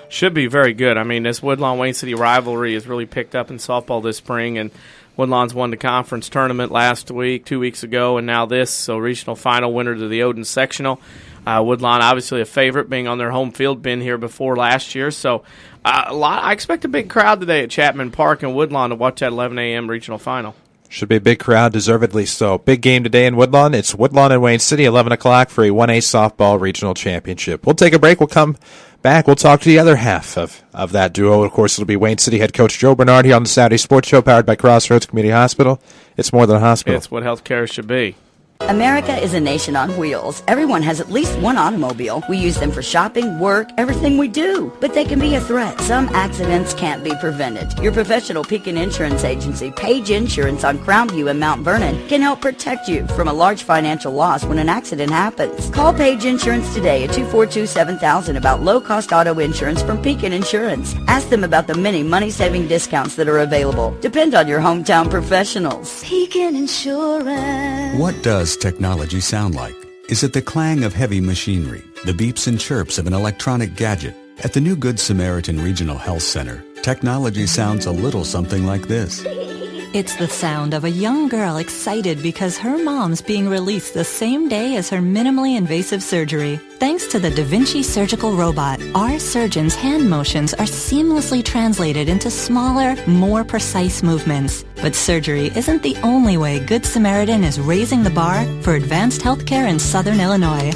Should be very good. I mean, this Woodlawn-Wayne City rivalry has really picked up in softball this spring, and Woodlawn's won the conference tournament last week, 2 weeks ago, and now this. So regional final winner to the Odin Sectional. Woodlawn, obviously a favorite, being on their home field, been here before last year. So I expect a big crowd today at Chapman Park in Woodlawn to watch that 11 a.m. regional final. Should be a big crowd, deservedly so. Big game today in Woodlawn. It's Woodlawn and Wayne City, 11 o'clock for a 1A softball regional championship. We'll take a break. We'll come back. We'll talk to the other half of that duo. Of course, it'll be Wayne City head coach Joe Bernard here on the Saturday Sports Show, powered by Crossroads Community Hospital. It's more than a hospital. It's what healthcare should be. America is a nation on wheels. Everyone has at least one automobile. We use them for shopping, work, everything we do. But they can be a threat. Some accidents can't be prevented. Your professional Pekin Insurance Agency, Page Insurance on Crownview and Mount Vernon, can help protect you from a large financial loss when an accident happens. Call Page Insurance today at 242-7000 about low-cost auto insurance from Pekin Insurance. Ask them about the many money-saving discounts that are available. Depend on your hometown professionals. Pekin Insurance. What does technology sound like? Is it the clang of heavy machinery, the beeps and chirps of an electronic gadget? At the new Good Samaritan Regional Health Center, technology sounds a little something like this. It's the sound of a young girl excited because her mom's being released the same day as her minimally invasive surgery. Thanks to the Da Vinci surgical robot, our surgeons' hand motions are seamlessly translated into smaller, more precise movements. But surgery isn't the only way Good Samaritan is raising the bar for advanced healthcare in Southern Illinois.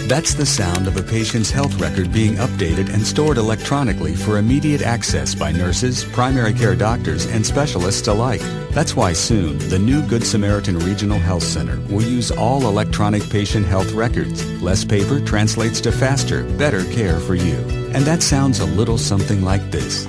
That's the sound of a patient's health record being updated and stored electronically for immediate access by nurses, primary care doctors, and specialists alike. That's why soon, the new Good Samaritan Regional Health Center will use all electronic patient health records. Less paper translates to faster, better care for you. And that sounds a little something like this.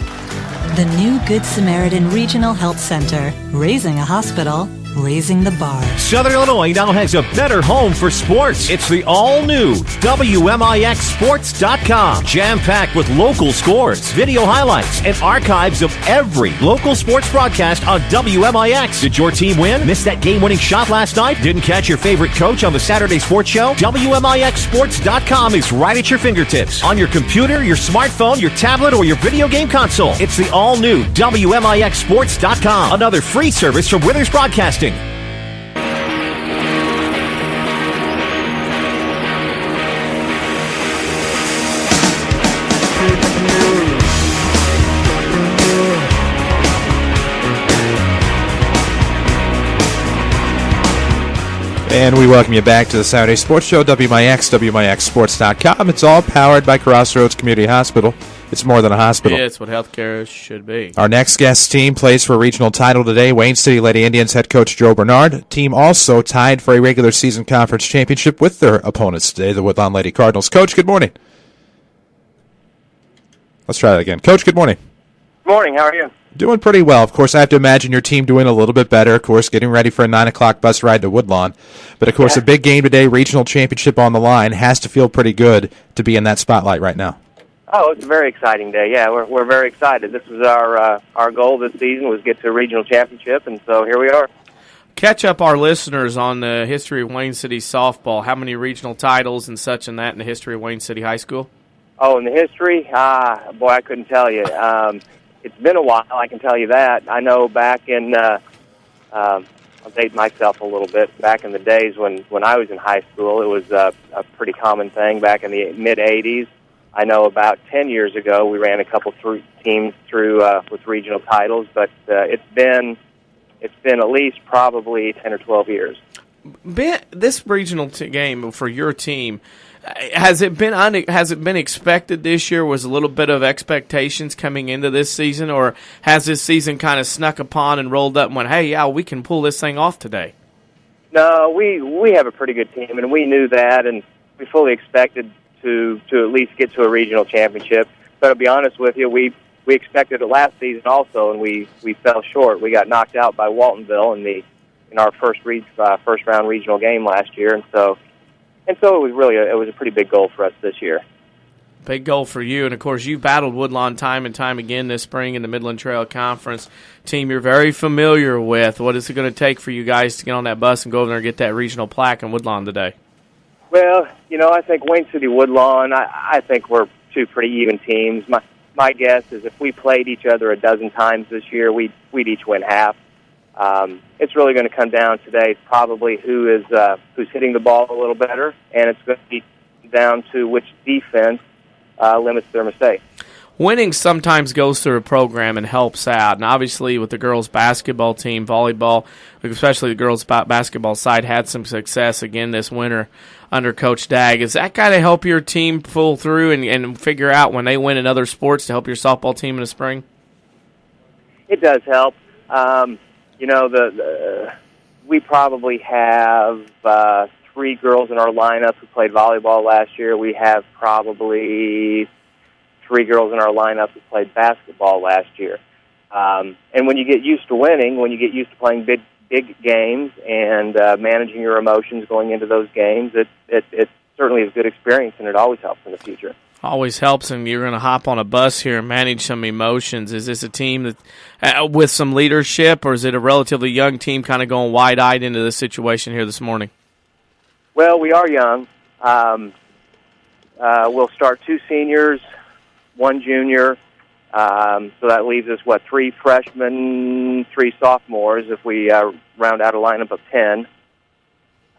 The new Good Samaritan Regional Health Center, raising a hospital, raising the bar. Southern Illinois now has a better home for sports. It's the all-new WMIXSports.com. Jam-packed with local scores, video highlights, and archives of every local sports broadcast on WMIX. Did your team win? Missed that game-winning shot last night? Didn't catch your favorite coach on the Saturday Sports Show? WMIXSports.com is right at your fingertips. On your computer, your smartphone, your tablet, or your video game console. It's the all-new WMIXSports.com. Another free service from Withers Broadcasting. And we welcome you back to the Saturday Sports Show, WMIX, WMIXSports.com. It's all powered by Crossroads Community Hospital. It's more than a hospital. Yeah, it's what healthcare should be. Our next guest team plays for a regional title today. Wayne City Lady Indians head coach Joe Bernard. Team also tied for a regular season conference championship with their opponents today, the Woodlawn Lady Cardinals. Coach, good morning. Let's try that again. Coach, good morning. Good morning. How are you? Doing pretty well. Of course, I have to imagine your team doing a little bit better. Of course, getting ready for a 9 o'clock bus ride to Woodlawn. But, of course, a big game today, regional championship on the line. Has to feel pretty good to be in that spotlight right now. Oh, it's a very exciting day. Yeah, we're very excited. This was our goal this season, was get to a regional championship, and so here we are. Catch up our listeners on the history of Wayne City softball. How many regional titles and such and that in the history of Wayne City High School? Oh, in the history? Boy, I couldn't tell you. It's been a while, I can tell you that. I know back in, I'll date myself a little bit, back in the days when I was in high school, it was a pretty common thing back in the mid-'80s. I know about 10 years ago we ran a couple teams through with regional titles, but it's been at least probably 10 or 12 years. Ben, this regional game for your team, has it been expected this year? Was a little bit of expectations coming into this season, or has this season kind of snuck upon and rolled up and went, hey, yeah, we can pull this thing off today? No, we have a pretty good team, and we knew that, and we fully expected to at least get to a regional championship. But to be honest with you, we expected it last season also, and we fell short. We got knocked out by Waltonville in our first round regional game last year, and so it was a pretty big goal for us this year. Big goal for you, and of course you've battled Woodlawn time and time again this spring in the Midland Trail Conference. Team you're very familiar with. What is it going to take for you guys to get on that bus and go over there and get that regional plaque in Woodlawn today? Well, I think Wayne City Woodlawn, I think we're two pretty even teams. My guess is if we played each other a dozen times this year, we'd each win half. It's really going to come down today probably who's hitting the ball a little better, and it's going to be down to which defense limits their mistakes. winning sometimes goes through a program and helps out. And obviously with the girls' basketball team, volleyball, especially the girls' basketball side, had some success again this winter under Coach Dagg. Is that kind of help your team pull through and figure out when they win in other sports to help your softball team in the spring? It does help. We probably have 3 girls in our lineup who played volleyball last year. We have probably 3 girls in our lineup who played basketball last year. And when you get used to winning, when you get used to playing big games and managing your emotions going into those games, it certainly is a good experience, and it always helps in the future. Always helps, and you're going to hop on a bus here and manage some emotions. Is this a team that with some leadership, or is it a relatively young team kind of going wide-eyed into this situation here this morning? Well, we are young. We'll start 2 seniors, 1 junior, so that leaves us, 3 freshmen, 3 sophomores if we round out a lineup of 10.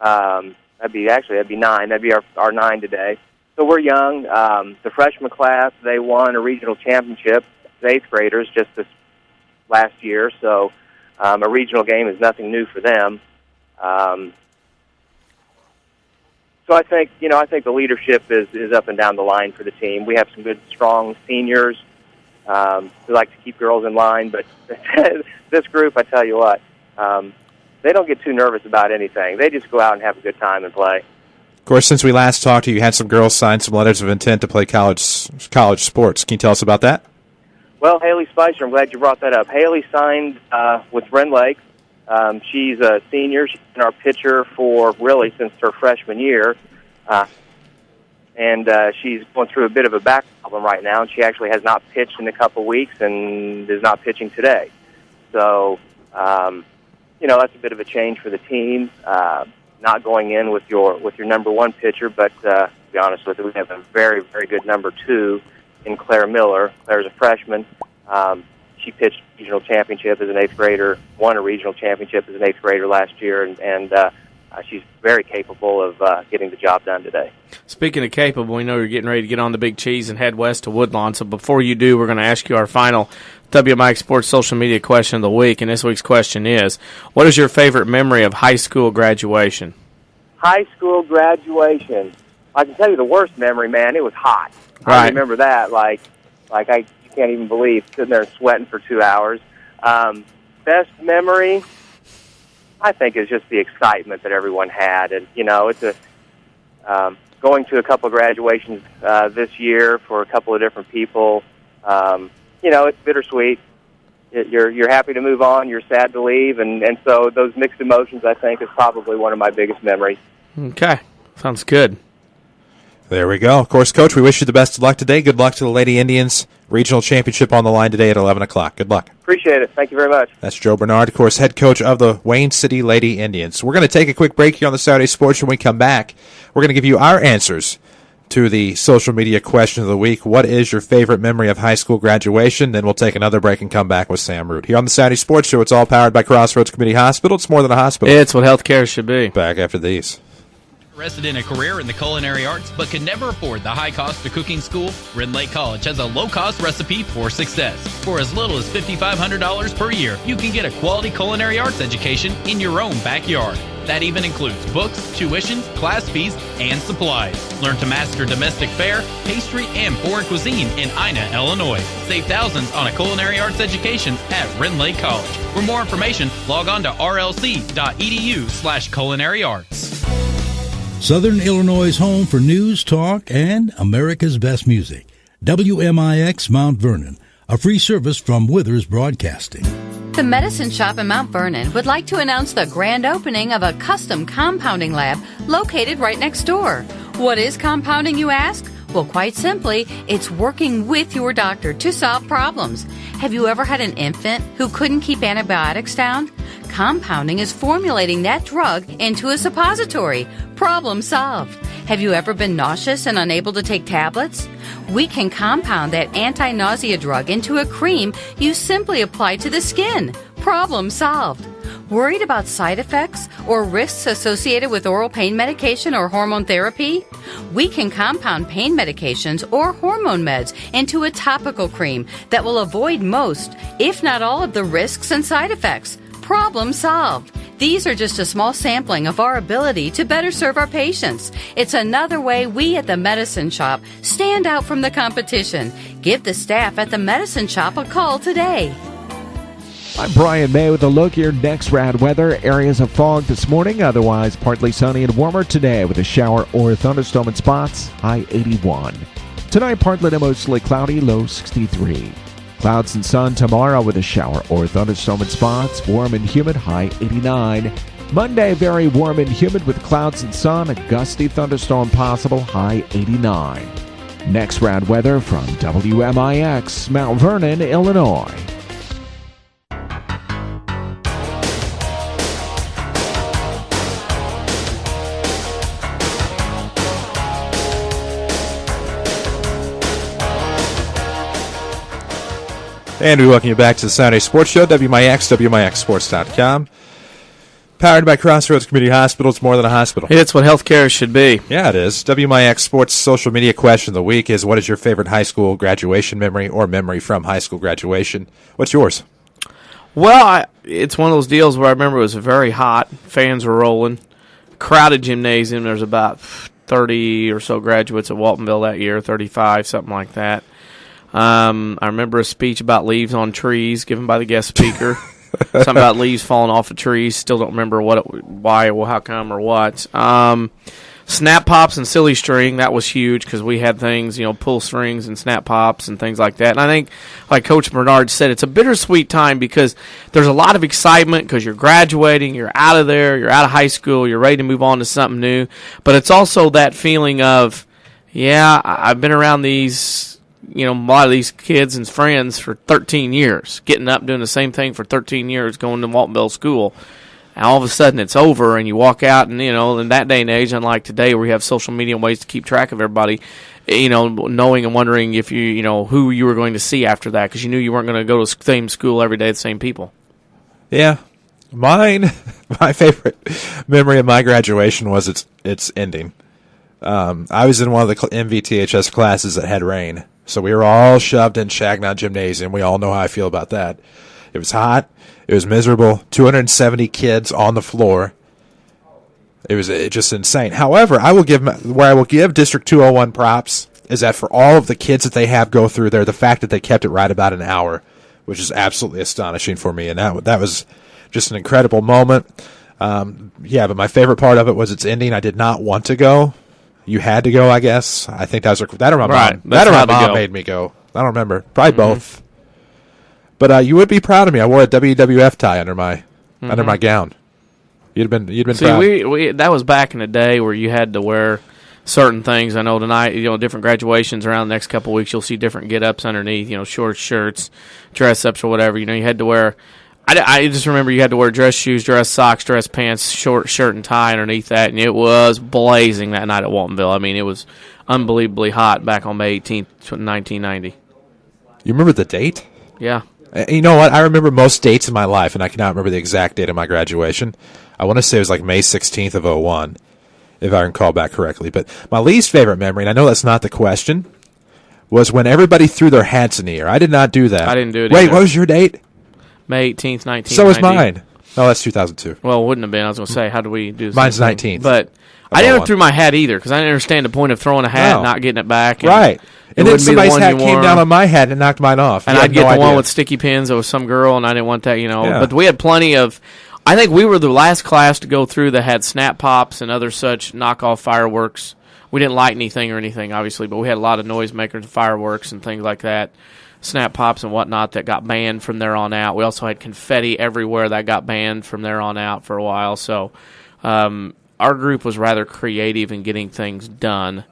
That'd be 9. That'd be our 9 today. So we're young. The freshman class, they won a regional championship, 8th graders, just this last year. So a regional game is nothing new for them. So I think the leadership is up and down the line for the team. We have some good, strong seniors who like to keep girls in line. But this group, I tell you what, they don't get too nervous about anything. They just go out and have a good time and play. Of course, since we last talked to you, you had some girls sign some letters of intent to play college sports. Can you tell us about that? Well, Haley Spicer, I'm glad you brought that up. Haley signed with Wren Lake. She's a senior. She's been our pitcher for really since her freshman year. And she's going through a bit of a back problem right now, and she actually has not pitched in a couple weeks and is not pitching today. So, that's a bit of a change for the team. Not going in with your number 1 pitcher, but to be honest with you, we have a very, very good number 2 in Claire Miller. Claire's a freshman. She pitched regional championship as an 8th grader, won a regional championship as an 8th grader last year, and she's very capable of getting the job done today. Speaking of capable, we know you're getting ready to get on the big cheese and head west to Woodlawn. So before you do, we're going to ask you our final WMIX Sports social media question of the week. And this week's question is, what is your favorite memory of high school graduation? High school graduation. I can tell you the worst memory, man. It was hot. Right. I remember that. Like I can't even believe sitting there sweating for 2 hours. Best memory, I think, is just the excitement that everyone had. And, it's going to a couple of graduations this year for a couple of different people. It's bittersweet. You're happy to move on. You're sad to leave. And so those mixed emotions, I think, is probably one of my biggest memories. Okay. Sounds good. There we go. Of course, Coach, we wish you the best of luck today. Good luck to the Lady Indians. Regional championship on the line today at 11 o'clock. Good luck. Appreciate it. Thank you very much. That's Joe Bernard, of course, head coach of the Wayne City Lady Indians. We're going to take a quick break here on the Saturday Sports. When we come back, we're going to give you our answers to the social media question of the week. What is your favorite memory of high school graduation? Then we'll take another break and come back with Sam Root. Here on the Saturday Sports Show, it's all powered by Crossroads Community Hospital. It's more than a hospital. It's what healthcare should be. Back after these. Interested in a career in the culinary arts but can never afford the high cost of cooking school? Wren Lake College has a low-cost recipe for success. For as little as $5,500 per year, you can get a quality culinary arts education in your own backyard. That even includes books, tuitions, class fees, and supplies. Learn to master domestic fare, pastry, and foreign cuisine in Ina, Illinois. Save thousands on a culinary arts education at Wren Lake College. For more information, log on to rlc.edu/culinary arts. Southern Illinois' home for news, talk, and America's best music. WMIX Mount Vernon, a free service from Withers Broadcasting. The Medicine Shop in Mount Vernon would like to announce the grand opening of a custom compounding lab located right next door. What is compounding, you ask? Well, quite simply, it's working with your doctor to solve problems. Have you ever had an infant who couldn't keep antibiotics down? Compounding is formulating that drug into a suppository. Problem solved. Have you ever been nauseous and unable to take tablets? We can compound that anti-nausea drug into a cream you simply apply to the skin. Problem solved. Worried about side effects or risks associated with oral pain medication or hormone therapy? We can compound pain medications or hormone meds into a topical cream that will avoid most, if not all, of the risks and side effects. Problem solved. These are just a small sampling of our ability to better serve our patients. It's another way we at the Medicine Shop stand out from the competition. Give the staff at the Medicine Shop a call today. I'm Brian May with a look at your next rad weather. Areas of fog this morning, otherwise partly sunny and warmer today with a shower or thunderstorm in spots, high 81. Tonight, partly to mostly cloudy, low 63. Clouds and sun tomorrow with a shower or thunderstorm in spots, warm and humid, high 89. Monday, very warm and humid with clouds and sun, a gusty thunderstorm possible, high 89. Next rad weather from WMIX, Mount Vernon, Illinois. And we welcome you back to the Saturday Sports Show, WMIX, WMIXSports.com. Powered by Crossroads Community Hospital. It's more than a hospital. It's what healthcare should be. Yeah, it is. WMIX Sports social media question of the week is, what is your favorite high school graduation memory or memory from high school graduation? What's yours? Well, it's one of those deals where I remember it was very hot. Fans were rolling. Crowded gymnasium. There's about 30 or so graduates at Waltonville that year, 35, something like that. I remember a speech about leaves on trees given by the guest speaker. Something about leaves falling off of trees. Still don't remember why, or how come, or what. Snap pops and silly string, that was huge because we had things, pull strings and snap pops and things like that. And I think, like Coach Bernard said, it's a bittersweet time because there's a lot of excitement because you're graduating, you're out of there, you're out of high school, you're ready to move on to something new. But it's also that feeling of, yeah, I've been around these, a lot of these kids and friends for 13 years, getting up, doing the same thing for 13 years, going to Waltonville School. And all of a sudden it's over and you walk out and, in that day and age, unlike today where you have social media and ways to keep track of everybody, knowing and wondering if who you were going to see after that because you knew you weren't going to go to the same school every day, the same people. Yeah. My favorite memory of my graduation was its ending. I was in one of the MVTHS classes that had rain. So we were all shoved in Shagnon Gymnasium. We all know how I feel about that. It was hot. It was miserable. 270 kids on the floor. It was just insane. However, I will give District 201 props is that for all of the kids that they have go through there, the fact that they kept it right about an hour, which is absolutely astonishing for me. And that was just an incredible moment. But my favorite part of it was its ending. I did not want to go. You had to go, I guess. I think that or my mom. That or my mom made me go. I don't remember. Probably both. But you would be proud of me. I wore a WWF tie under my gown. You'd have been proud. See, that was back in the day where you had to wear certain things. I know tonight, different graduations around the next couple of weeks, you'll see different get-ups underneath, short shirts, dress-ups or whatever. You had to wear. I just remember you had to wear dress shoes, dress socks, dress pants, short shirt and tie underneath that, and it was blazing that night at Waltonville. I mean, it was unbelievably hot back on May 18th, 1990. You remember the date? Yeah. You know what? I remember most dates in my life, and I cannot remember the exact date of my graduation. I want to say it was like May 16th of 01, if I recall back correctly. But my least favorite memory, and I know that's not the question, was when everybody threw their hats in the air. I did not do that. I didn't do it Wait, either. What was your date? May 18th, 1990. So was mine. Oh, that's 2002. Well, it wouldn't have been. I was going to say, how do we do this? Mine's 19th. But I never threw my hat either because I didn't understand the point of throwing a hat and not getting it back. Right. And then somebody's hat came down on my head and knocked mine off. And I'd get the one with sticky pins. It was some girl, and I didn't want that, Yeah. But we had plenty of – I think we were the last class to go through that had snap pops and other such knockoff fireworks. We didn't light anything or anything, obviously, but we had a lot of noisemakers and fireworks and things like that. Snap pops and whatnot that got banned from there on out. We also had confetti everywhere that got banned from there on out for a while. So our group was rather creative in getting things done.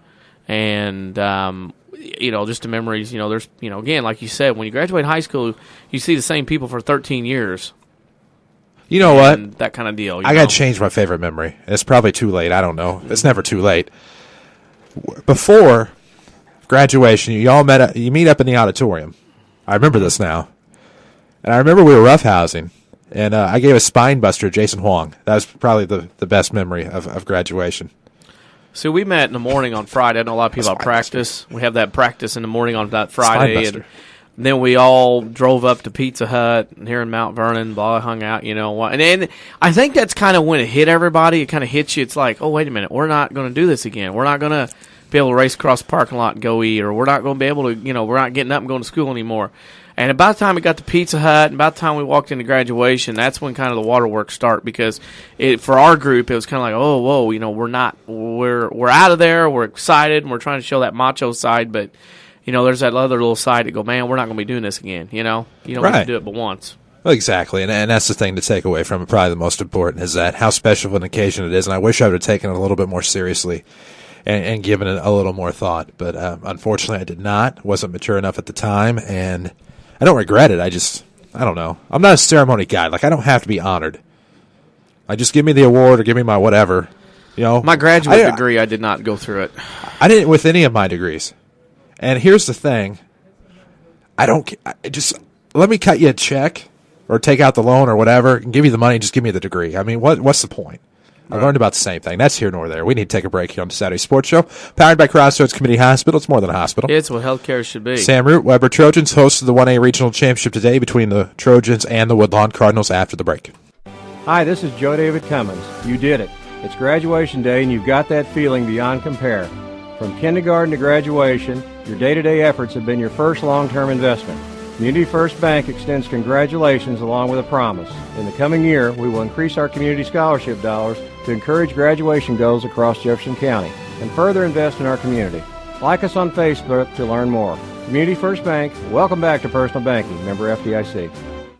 And, just the memories, there's, again, like you said, when you graduate high school, you see the same people for 13 years. You know what? That kind of deal. I got to change my favorite memory. It's probably too late. I don't know. It's never too late. Before graduation, you meet up in the auditorium. I remember this now. And I remember we were roughhousing. And I gave a spine buster to Jason Huang. That was probably the best memory of graduation. So we met in the morning on Friday. I know a lot of people practice. We have that practice in the morning on that Friday. And then we all drove up to Pizza Hut here in Mount Vernon, hung out, And I think that's kind of when it hit everybody. It kind of hits you. It's like, oh, wait a minute. We're not going to do this again. We're not going to be able to race across the parking lot and go eat, or we're not going to be able to, we're not getting up and going to school anymore. And about the time we got to Pizza Hut, and about the time we walked into graduation, that's when kind of the waterworks start, because for our group, it was kind of like, oh, whoa, we're out of there, we're excited, and we're trying to show that macho side, but, there's that other little side that go, man, we're not going to be doing this again, You don't get to do it but once. Well, exactly, and that's the thing to take away from it, probably the most important, is that how special of an occasion it is, and I wish I would have taken it a little bit more seriously and given it a little more thought, but unfortunately I did not, wasn't mature enough at the time, and I don't regret it. I don't know. I'm not a ceremony guy. Like, I don't have to be honored. Just give me the award or give me my whatever. My graduate degree, I did not go through it. I didn't with any of my degrees. And here's the thing. Let me cut you a check or take out the loan or whatever and give you the money. Just give me the degree. I mean, what's the point? I learned about the same thing. That's here nor there. We need to take a break here on the Saturday Sports Show. Powered by Crossroads Community Hospital. It's more than a hospital. It's what healthcare should be. Sam Root, Weber Trojans hosted the 1A Regional Championship today between the Trojans and the Woodlawn Cardinals after the break. Hi, this is Joe David Cummins. You did it. It's graduation day, and you've got that feeling beyond compare. From kindergarten to graduation, your day-to-day efforts have been your first long-term investment. Community First Bank extends congratulations along with a promise. In the coming year, we will increase our community scholarship dollars to encourage graduation goals across Jefferson County and further invest in our community. Like us on Facebook to learn more. Community First Bank, welcome back to personal banking. Member FDIC.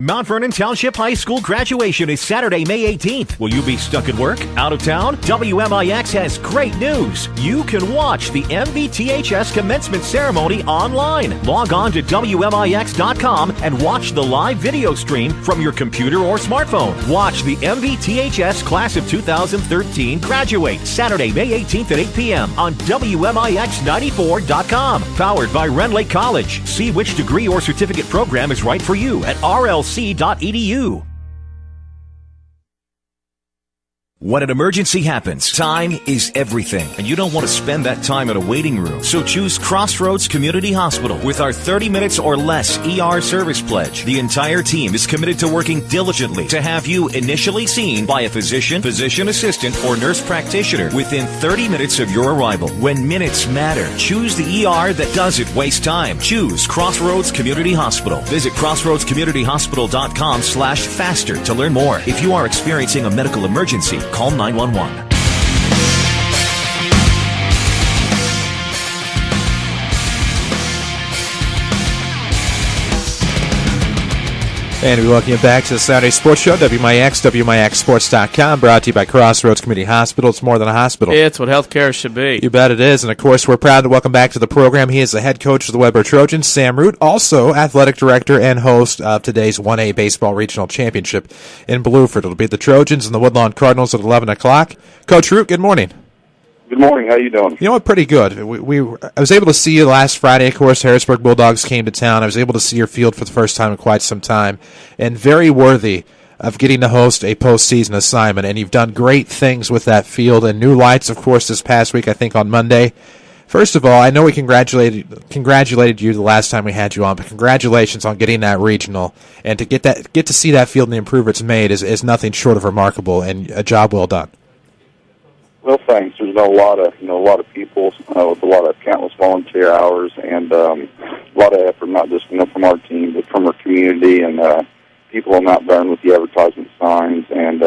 Mount Vernon Township High School graduation is Saturday, May 18th. Will you be stuck at work, out of town? WMIX has great news. You can watch the MVTHS commencement ceremony online. Log on to WMIX.com and watch the live video stream from your computer or smartphone. Watch the MVTHS Class of 2013 graduate Saturday, May 18th at 8 p.m. on WMIX94.com. Powered by Rend Lake College. See which degree or certificate program is right for you at RLC.edu. When an emergency happens, time is everything, and you don't want to spend that time in a waiting room. So choose Crossroads Community Hospital with our 30 minutes or less ER service pledge. The entire team is committed to working diligently to have you initially seen by a physician, physician assistant, or nurse practitioner within 30 minutes of your arrival. When minutes matter, choose the ER that doesn't waste time. Choose Crossroads Community Hospital. Visit crossroadscommunityhospital.com/faster to learn more. If you are experiencing a medical emergency, call 911. And we welcome you back to the Saturday Sports Show, WMIX, WMIXSports.com, brought to you by Crossroads Community Hospital. It's more than a hospital. It's what healthcare should be. You bet it is. And, of course, we're proud to welcome back to the program. He is the head coach of the Weber Trojans, Sam Root, also athletic director and host of today's 1A Baseball Regional Championship in Blueford. It'll be the Trojans and the Woodlawn Cardinals at 11 o'clock. Coach Root, good morning. Good morning. How you doing? You know what? Pretty good. I was able to see you last Friday. Of course, Harrisburg Bulldogs came to town. I was able to see your field for the first time in quite some time, and very worthy of getting to host a postseason assignment. And you've done great things with that field. And new lights, of course, this past week, I think on Monday. First of all, I know we congratulated you the last time we had you on, but congratulations on getting that regional, and to get to see that field and the improvements made is nothing short of remarkable, and a job well done. Well, thanks. There's a lot of people with a lot of countless volunteer hours and a lot of effort, not just from our team, but from our community and people on Mount Vernon with the advertisement signs and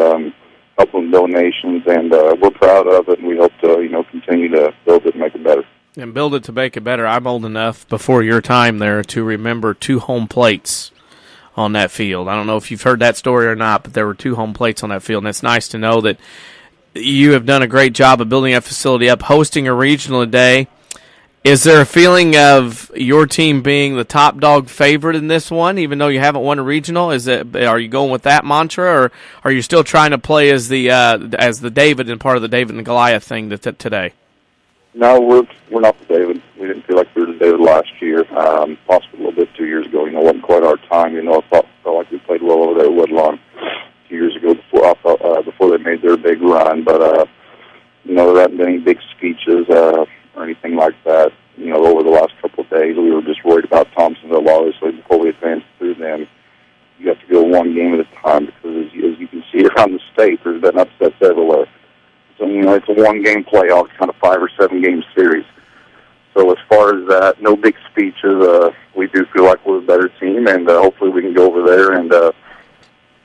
helping with donations. And we're proud of it, and we hope to continue to build it and make it better. And build it to make it better. I'm old enough before your time there to remember 2 home plates on that field. I don't know if you've heard that story or not, but there were 2 home plates on that field, and it's nice to know that you have done a great job of building that facility up, hosting a regional today. Is there a feeling of your team being the top dog favorite in this one, even though you haven't won a regional? Are you going with that mantra, or are you still trying to play as the David and part of the David and Goliath thing today? No, we're not the David. We didn't feel like we were the David last year. Possibly a little bit 2 years ago. It wasn't quite our time. I thought felt like we played well over there at Woodlawn a few years ago before they made their big run. But, there haven't been any big speeches or anything like that. Over the last couple of days, we were just worried about Thompsonville, obviously, before we advanced through them. You have to go one game at a time because, as you can see around the state, there's been upsets everywhere. So, it's a one-game playoff, kind of 5 or 7 game series. So as far as that, no big speeches. We do feel like we're a better team, and hopefully we can go over there and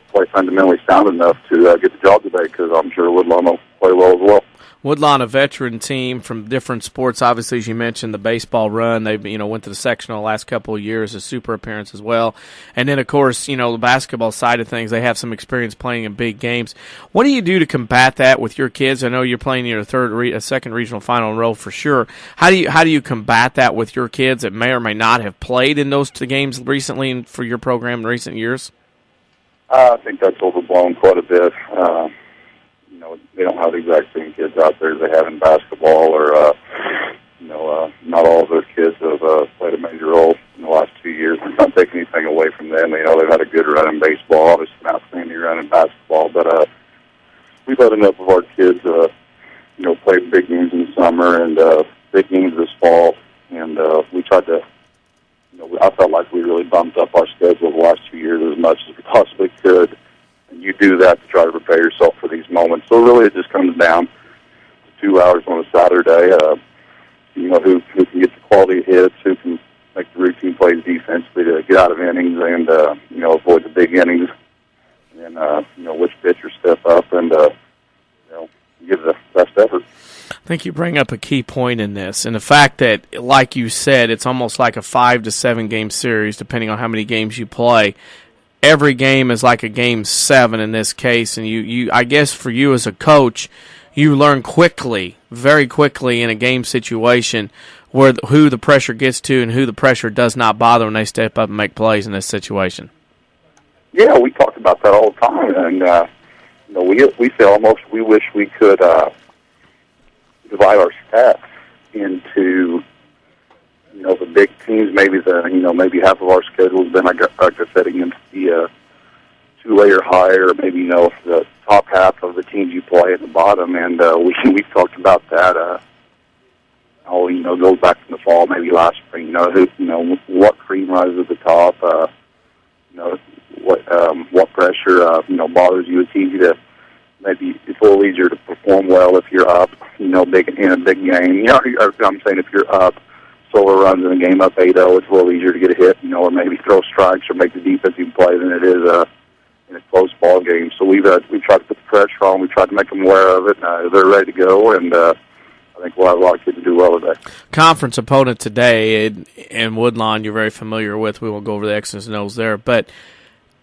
play fundamentally sound enough to get the job today, because I'm sure Woodlawn will play well as well. Woodlawn, a veteran team from different sports. Obviously, as you mentioned, the baseball run. They went to the sectional the last couple of years, a super appearance as well. And then, of course, the basketball side of things, they have some experience playing in big games. What do you do to combat that with your kids? I know you're playing your second regional final in a row for sure. How do you combat that with your kids that may or may not have played in those 2 games recently for your program in recent years? I think that's overblown quite a bit. They don't have the exact same kids out there as they have in basketball, or not all of those kids have played a major role in the last 2 years. I'm not taking anything away from them. They've had a good run in baseball, obviously an outstanding run in basketball, but we've had enough of our kids, play big games in the summer and big games this fall, and we tried to. I felt like we really bumped up our schedule the last 2 years as much as we possibly could. And you do that to try to prepare yourself for these moments. So really it just comes down to 2 hours on a Saturday, who can get the quality hits, who can make the routine plays defensively to get out of innings and, avoid the big innings, and, which pitchers step up and, give the best effort. I think you bring up a key point in this, and the fact that, like you said, it's almost like a 5 to 7 game series, depending on how many games you play. Every game is like a game 7 in this case, and you I guess for you as a coach, you learn quickly, very quickly in a game situation who the pressure gets to and who the pressure does not bother when they step up and make plays in this situation. Yeah, we talk about that all the time, and we feel almost we wish we could divide our staff into the big teams. Maybe maybe half of our schedule has been like I said, against the 2-layer higher, or maybe the top half of the teams you play at the bottom, and we've talked about that. Goes back from the fall, maybe last spring. What cream rises at the top. What pressure bothers you. It's easy to maybe it's a little easier to perform well if you're up. Big in a big game. I'm saying if you're up. Solar runs in a game up 8-0, it's a little easier to get a hit, or maybe throw strikes or make the defensive play than it is in a close ball game. So we've tried to put the pressure on. We tried to make them aware of it. They're ready to go, and I think we'll have a lot of kids to do well today. Conference opponent today in Woodlawn, you're very familiar with. We won't go over the X's and O's there, but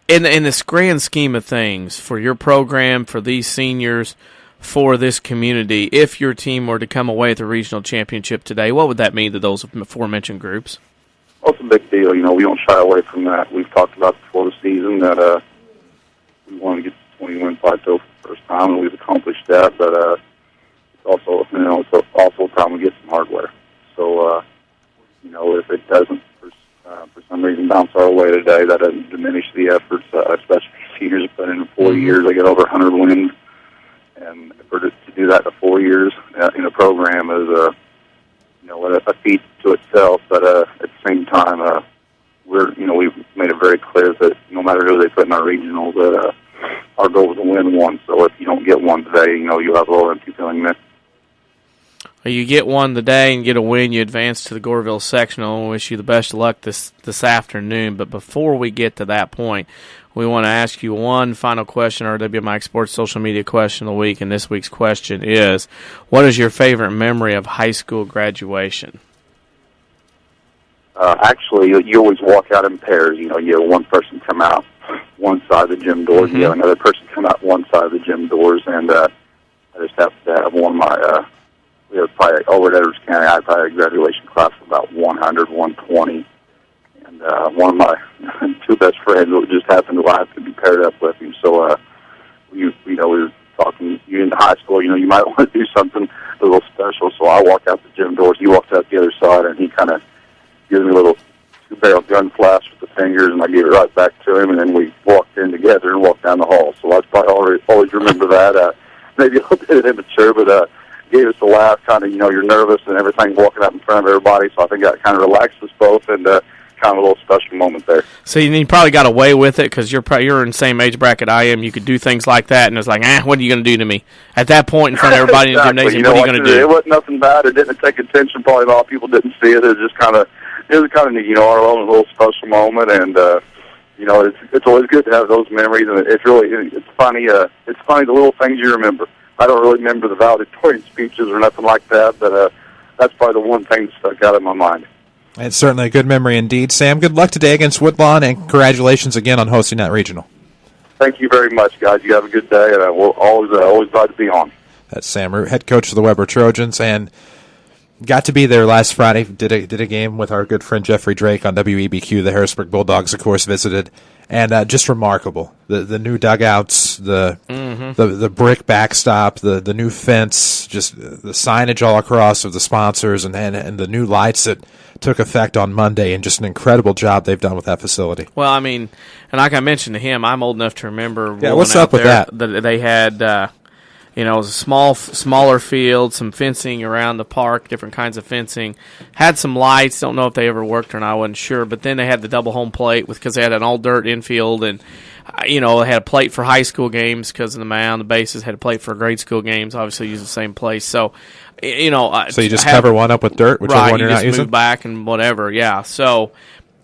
in this grand scheme of things for your program, for these seniors, for this community, if your team were to come away with the regional championship today, what would that mean to those aforementioned groups? Well, it's a big deal. We don't shy away from that. We've talked about before the season that we want to get to 20-win plateau for the first time, and we've accomplished that. But it's also, it's also time we get some hardware. So, if it doesn't, for some reason, bounce our way today, that doesn't diminish the efforts, especially seniors have put in 4 years. They get over 100 wins. And to do that in 4 years in a program is a feat to itself. But at the same time, we've made it very clear that no matter who they put in our regionals, that our goal is to win one. So if you don't get one today, you have a little empty feeling there. You get one today and get a win, you advance to the Goreville sectional. We wish you the best of luck this afternoon. But before we get to that point, we want to ask you one final question, our WMIX Sports social media question of the week, and this week's question is, what is your favorite memory of high school graduation? Actually, you always walk out in pairs. You have one person come out one side of the gym doors, you have another person come out one side of the gym doors, and I just have to have one of my, we have probably, over at Edwards County, I probably had a graduation class of about 100, 120. One of my 2 best friends just happened to have to be paired up with him. So, we were talking, you're in high school, you might want to do something a little special. So I walk out the gym doors, he walks out the other side, and he kind of gives me a little 2-barrel gun flash with the fingers, and I give it right back to him, and then we always remember that. Maybe a little bit immature, but gave us a laugh. Kind of, you're nervous and everything, walking up in front of everybody. So I think that kind of relaxed us both, and kind of a little special moment there. So you probably got away with it because you're in the same age bracket I am. You could do things like that, and it's like, what are you going to do to me? At that point, in front of everybody Exactly. in the gymnasium, what are you going to do? It wasn't nothing bad. It didn't take attention. Probably a lot of people didn't see it. It was just kind of, neat, our own little special moment, and it's always good to have those memories, and it's funny. It's funny the little things you remember. I don't really remember the valedictorian speeches or nothing like that, but that's probably the one thing that stuck out in my mind. It's certainly a good memory indeed. Sam, good luck today against Woodlawn, and congratulations again on hosting that regional. Thank you very much, guys. You have a good day, and we're always glad to be on. That's Sam Root, head coach of the Weber Trojans, and got to be there last Friday. Did a game with our good friend Jeffrey Drake on WEBQ. The Harrisburg Bulldogs, of course, visited, and just remarkable. The new dugouts, the brick backstop, the new fence, just the signage all across of the sponsors, and the new lights that took effect on Monday, and just an incredible job they've done with that facility. Well, I mean, and like I mentioned to him, I'm old enough to remember. Yeah, what's up with that? They had, it was a smaller field, some fencing around the park, different kinds of fencing. Had some lights. Don't know if they ever worked or not. I wasn't sure. But then they had the double home plate because they had an all dirt infield, and they had a plate for high school games because of the mound. The bases had a plate for grade school games. Obviously, use the same place. So. So you just cover one up with dirt, whichever one you're not using? Right, you just move back and whatever, yeah. So,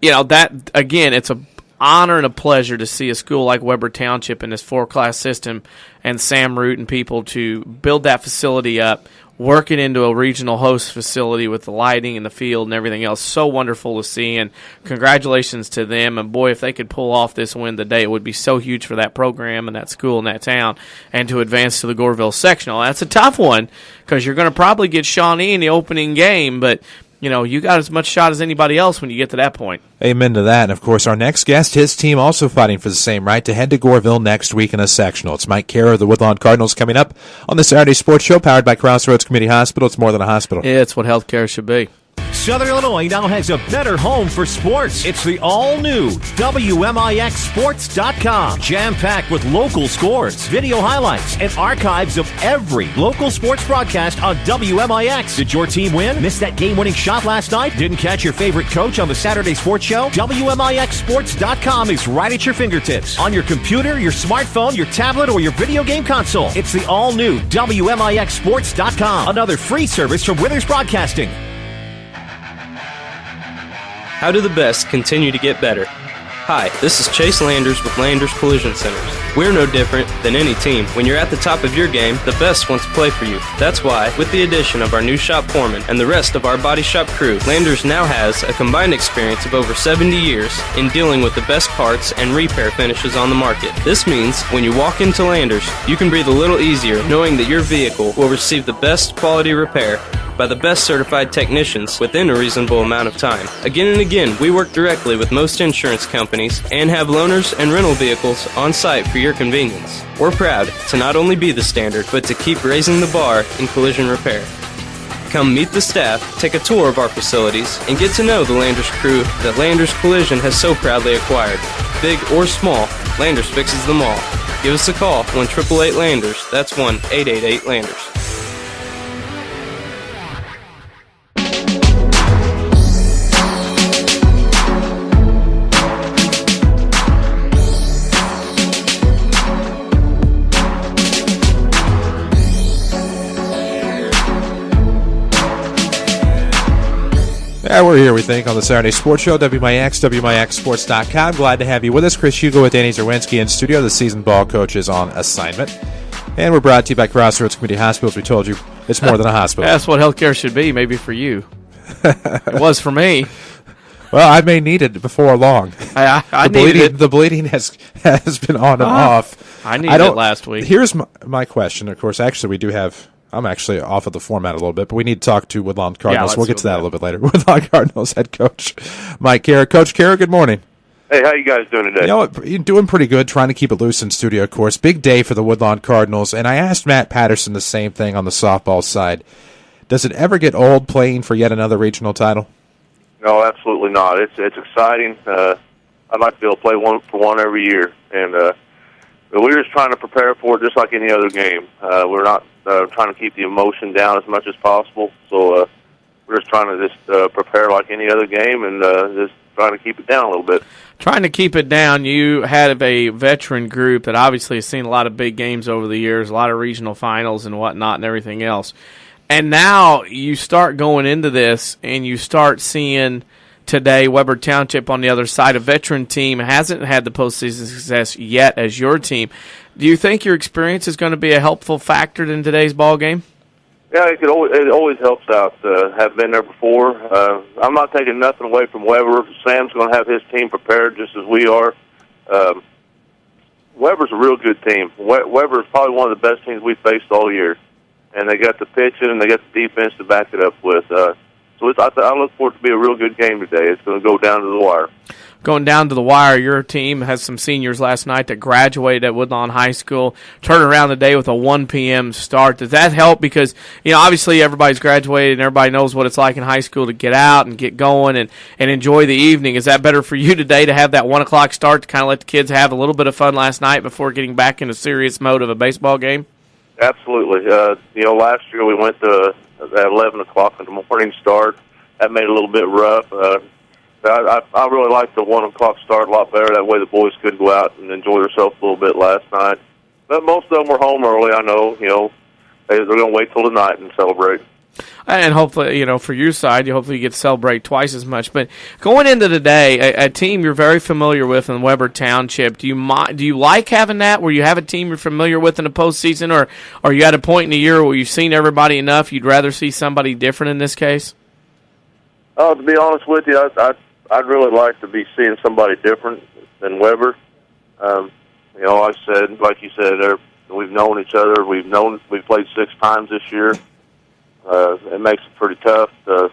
that, again, it's an honor and a pleasure to see a school like Weber Township in this 4-class system and Sam Root and people to build that facility up, work it into a regional host facility with the lighting and the field and everything else. So wonderful to see, and congratulations to them. And, boy, if they could pull off this win today, it would be so huge for that program and that school and that town, and to advance to the Goreville sectional. That's a tough one because you're going to probably get Shawnee in the opening game, but you got as much shot as anybody else when you get to that point. Amen to that. And, of course, our next guest, his team also fighting for the same right to head to Goreville next week in a sectional. It's Mike Kehrer of the Woodlawn Cardinals coming up on the Saturday Sports Show, powered by Crossroads Community Hospital. It's more than a hospital. Yeah, it's what healthcare should be. Southern Illinois now has a better home for sports. It's the all-new WMIXsports.com. Jam-packed with local scores, video highlights, and archives of every local sports broadcast on WMIX. Did your team win? Missed that game-winning shot last night? Didn't catch your favorite coach on the Saturday Sports Show? WMIXsports.com is right at your fingertips. On your computer, your smartphone, your tablet, or your video game console. It's the all-new WMIXsports.com. Another free service from Withers Broadcasting. How do the best continue to get better? Hi, this is Chase Landers with Landers Collision Centers. We're no different than any team. When you're at the top of your game, the best wants to play for you. That's why, with the addition of our new shop foreman and the rest of our body shop crew, Landers now has a combined experience of over 70 years in dealing with the best parts and repair finishes on the market. This means when you walk into Landers, you can breathe a little easier knowing that your vehicle will receive the best quality repair by the best certified technicians within a reasonable amount of time. Again and again, we work directly with most insurance companies and have loaners and rental vehicles on site for your convenience. We're proud to not only be the standard, but to keep raising the bar in collision repair. Come meet the staff, take a tour of our facilities, and get to know the Landers crew that Landers Collision has so proudly acquired. Big or small, Landers fixes them all. Give us a call, 1-888-LANDERS. That's 1-888-LANDERS. Yeah, we're here, we think, on the Saturday Sports Show, WMIX, WMIXsports.com. Glad to have you with us. Chris Hugo with Danny Zerwinski in studio. The seasoned ball coach is on assignment. And we're brought to you by Crossroads Community Hospital. As we told you, it's more than a hospital. That's what healthcare should be, maybe for you. It was for me. Well, I may need it before long. I needed it. The bleeding has been on and off. I needed it last week. Here's my question. Of course, actually, we do have... I'm actually off of the format a little bit, but we need to talk to Woodlawn Cardinals. We'll get to that a little bit later. Woodlawn Cardinals head coach Mike Kehrer. Coach Kehrer, good morning. Hey, how you guys doing today? You know what? You're doing pretty good, trying to keep it loose in studio, of course. Big day for the Woodlawn Cardinals, and I asked Matt Patterson the same thing on the softball side. Does it ever get old playing for yet another regional title? No, absolutely not. It's exciting. I'd like to be able to play one every year, and we're just trying to prepare for it just like any other game. We're not trying to keep the emotion down as much as possible. So we're just trying to just prepare like any other game and just trying to keep it down a little bit. Trying to keep it down, you had a veteran group that obviously has seen a lot of big games over the years, a lot of regional finals and whatnot and everything else. And now you start going into this and you start seeing today Weber Township on the other side. A veteran team hasn't had the postseason success yet as your team. Do you think your experience is going to be a helpful factor in today's ball game? Yeah, it always helps out. Have been there before. I'm not taking nothing away from Weber. Sam's going to have his team prepared just as we are. Weber's a real good team. Weber's probably one of the best teams we've faced all year. And they got the pitching and they got the defense to back it up with. So I look for it to be a real good game today. It's going to go down to the wire. Going down to the wire, your team has some seniors last night that graduated at Woodlawn High School, turned around the day with a 1 p.m. start. Does that help? Because, obviously everybody's graduated and everybody knows what it's like in high school to get out and get going and enjoy the evening. Is that better for you today to have that 1 o'clock start to kind of let the kids have a little bit of fun last night before getting back into serious mode of a baseball game? Absolutely. Last year we went to at 11 o'clock in the morning start. That made it a little bit rough. I really liked the 1 o'clock start a lot better. That way the boys could go out and enjoy themselves a little bit last night. But most of them were home early, I know. They're going to wait till the night and celebrate. And hopefully, for your side, hopefully you get to celebrate twice as much. But going into the day, a team you're very familiar with in Weber Township, do you like having that, where you have a team you're familiar with in the postseason, or are you at a point in the year where you've seen everybody enough, you'd rather see somebody different in this case? To be honest with you, I'd really like to be seeing somebody different than Weber. Like you said, we've known each other. We've played 6 times this year. It makes it pretty tough. I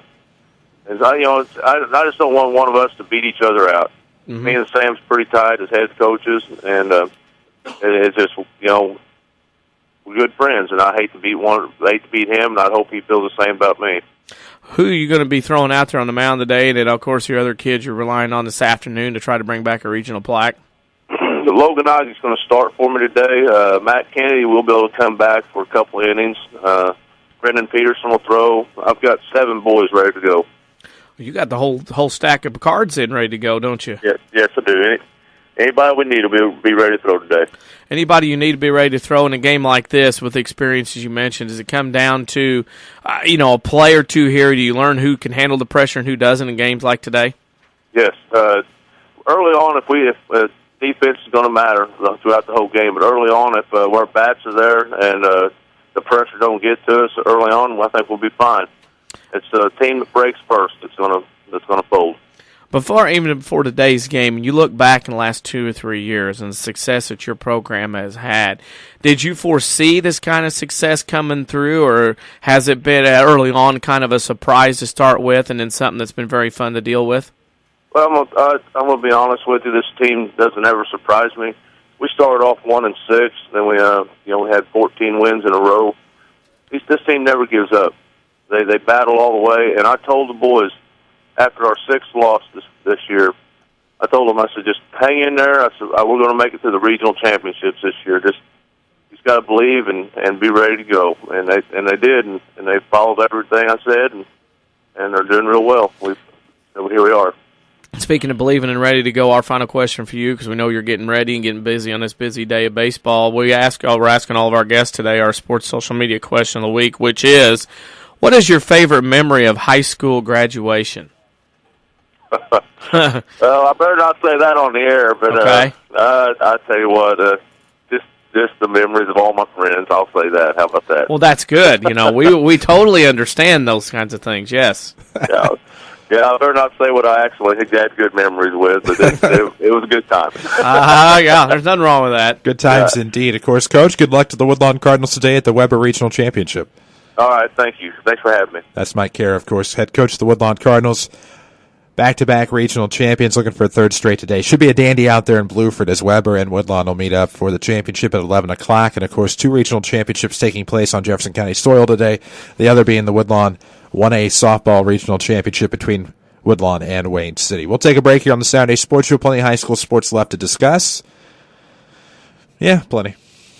just don't want one of us to beat each other out. Mm-hmm. Me and Sam's pretty tight as head coaches, and it's just we're good friends. And I hate to beat him, and I hope he feels the same about me. Who are you going to be throwing out there on the mound today? And then, of course, your other kids you're relying on this afternoon to try to bring back a regional plaque? Logan Isaac's going to start for me today. Matt Kennedy will be able to come back for a couple of innings. Brendan Peterson will throw. I've got 7 boys ready to go. You got the whole stack of cards in ready to go, don't you? Yes, I do. Anybody we need will be ready to throw today. Anybody you need to be ready to throw in a game like this with the experiences you mentioned, does it come down to, a play or two here? Do you learn who can handle the pressure and who doesn't in games like today? Yes. Early on, if defense is going to matter throughout the whole game, but early on, if our bats are there and the pressure don't get to us early on, I think we'll be fine. It's the team that breaks first that's going to fold. Even before today's game, you look back in the last 2 or 3 years and the success that your program has had, did you foresee this kind of success coming through, or has it been early on kind of a surprise to start with and then something that's been very fun to deal with? Well, I'm going to be honest with you. This team doesn't ever surprise me. We started off 1-6, then we had 14 wins in a row. This team never gives up. They battle all the way, and I told the boys, after our 6th loss this year, I told them, I said, just hang in there. I said, we're going to make it to the regional championships this year. Just got to believe and be ready to go. And they did, and they followed everything I said, and they're doing real well. Here we are. Speaking of believing and ready to go, our final question for you, because we know you're getting ready and getting busy on this busy day of baseball. We're asking all of our guests today our sports social media question of the week, which is, what is your favorite memory of high school graduation? Well, I better not say that on the air, but okay. I tell you what, just the memories of all my friends. I'll say that. How about that? Well, that's good. We totally understand those kinds of things. Yes. Yeah. I better not say what I actually had good memories with, but it was a good time. Yeah, there's nothing wrong with that. Good times indeed. Of course, Coach. Good luck to the Woodlawn Cardinals today at the Weber Regional Championship. All right, thank you. Thanks for having me. That's Mike Kehrer, of course, head coach of the Woodlawn Cardinals. Back-to-back regional champions, looking for a 3rd straight today. Should be a dandy out there in Blueford as Weber and Woodlawn will meet up for the championship at 11 o'clock. And, of course, 2 regional championships taking place on Jefferson County soil today, the other being the Woodlawn 1A softball regional championship between Woodlawn and Wayne City. We'll take a break here on the Saturday Sports Show. Plenty of high school sports left to discuss. Yeah, plenty.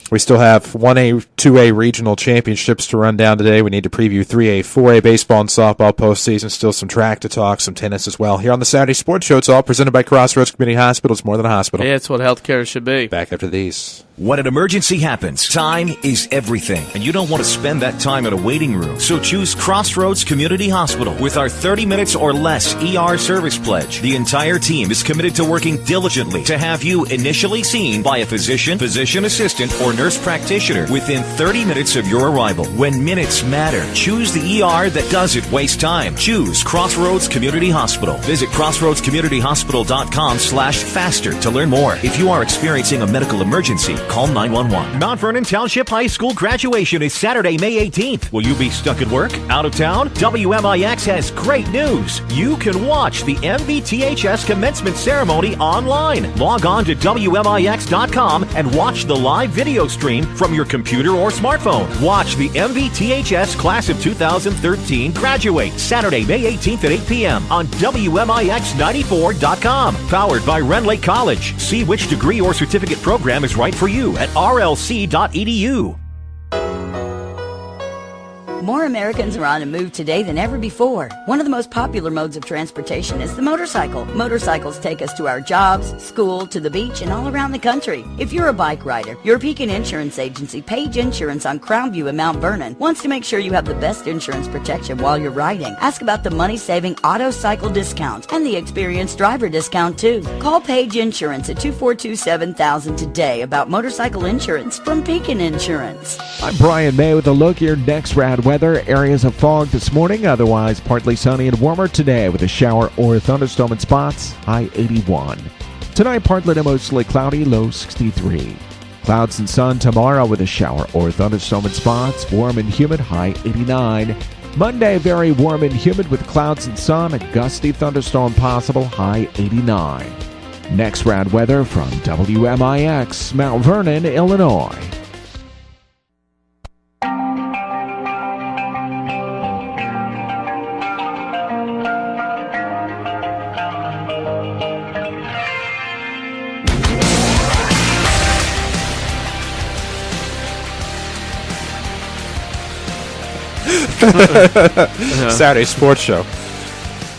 We still have 1A, 2A regional championships to run down today. We need to preview 3A, 4A baseball and softball postseason. Still some track to talk, some tennis as well. Here on the Saturday Sports Show, it's all presented by Crossroads Community Hospital. It's more than a hospital. Yeah, it's what healthcare should be. Back after these. When an emergency happens, time is everything, and you don't want to spend that time in a waiting room. So choose Crossroads Community Hospital. With our 30 minutes or less ER service pledge, the entire team is committed to working diligently to have you initially seen by a physician, physician assistant, or nurse practitioner within 30 minutes of your arrival. When minutes matter, choose the ER that doesn't waste time. Choose Crossroads Community Hospital. Visit crossroadscommunityhospital.com/faster to learn more. If you are experiencing a medical emergency, call 911. Mount Vernon Township High School graduation is Saturday, May 18th. Will you be stuck at work, out of town? WMIX has great news. You can watch the MVTHS commencement ceremony online. Log on to WMIX.com and watch the live video stream from your computer or smartphone. Watch the MVTHS Class of 2013 graduate Saturday, May 18th at 8 p.m. on WMIX94.com. Powered by Ren Lake College. See which degree or certificate program is right for you at rlc.edu. More Americans are on the move today than ever before. One of the most popular modes of transportation is the motorcycle. Motorcycles take us to our jobs, school, to the beach, and all around the country. If you're a bike rider, your Pekin Insurance Agency, Page Insurance on Crownview in Mount Vernon, wants to make sure you have the best insurance protection while you're riding. Ask about the money-saving auto cycle discount and the experienced driver discount, too. Call Page Insurance at 242-7000 today about motorcycle insurance from Pekin Insurance. I'm Brian May with a look at your next rad weather. Areas of fog this morning, otherwise partly sunny and warmer today with a shower or thunderstorm in spots, high 81. Tonight, partly to mostly cloudy, low 63. Clouds and sun tomorrow with a shower or thunderstorm in spots, warm and humid, high 89. Monday, very warm and humid with clouds and sun, a gusty thunderstorm possible, high 89. Next rad weather from WMIX, Mount Vernon, Illinois. Saturday Sports Show.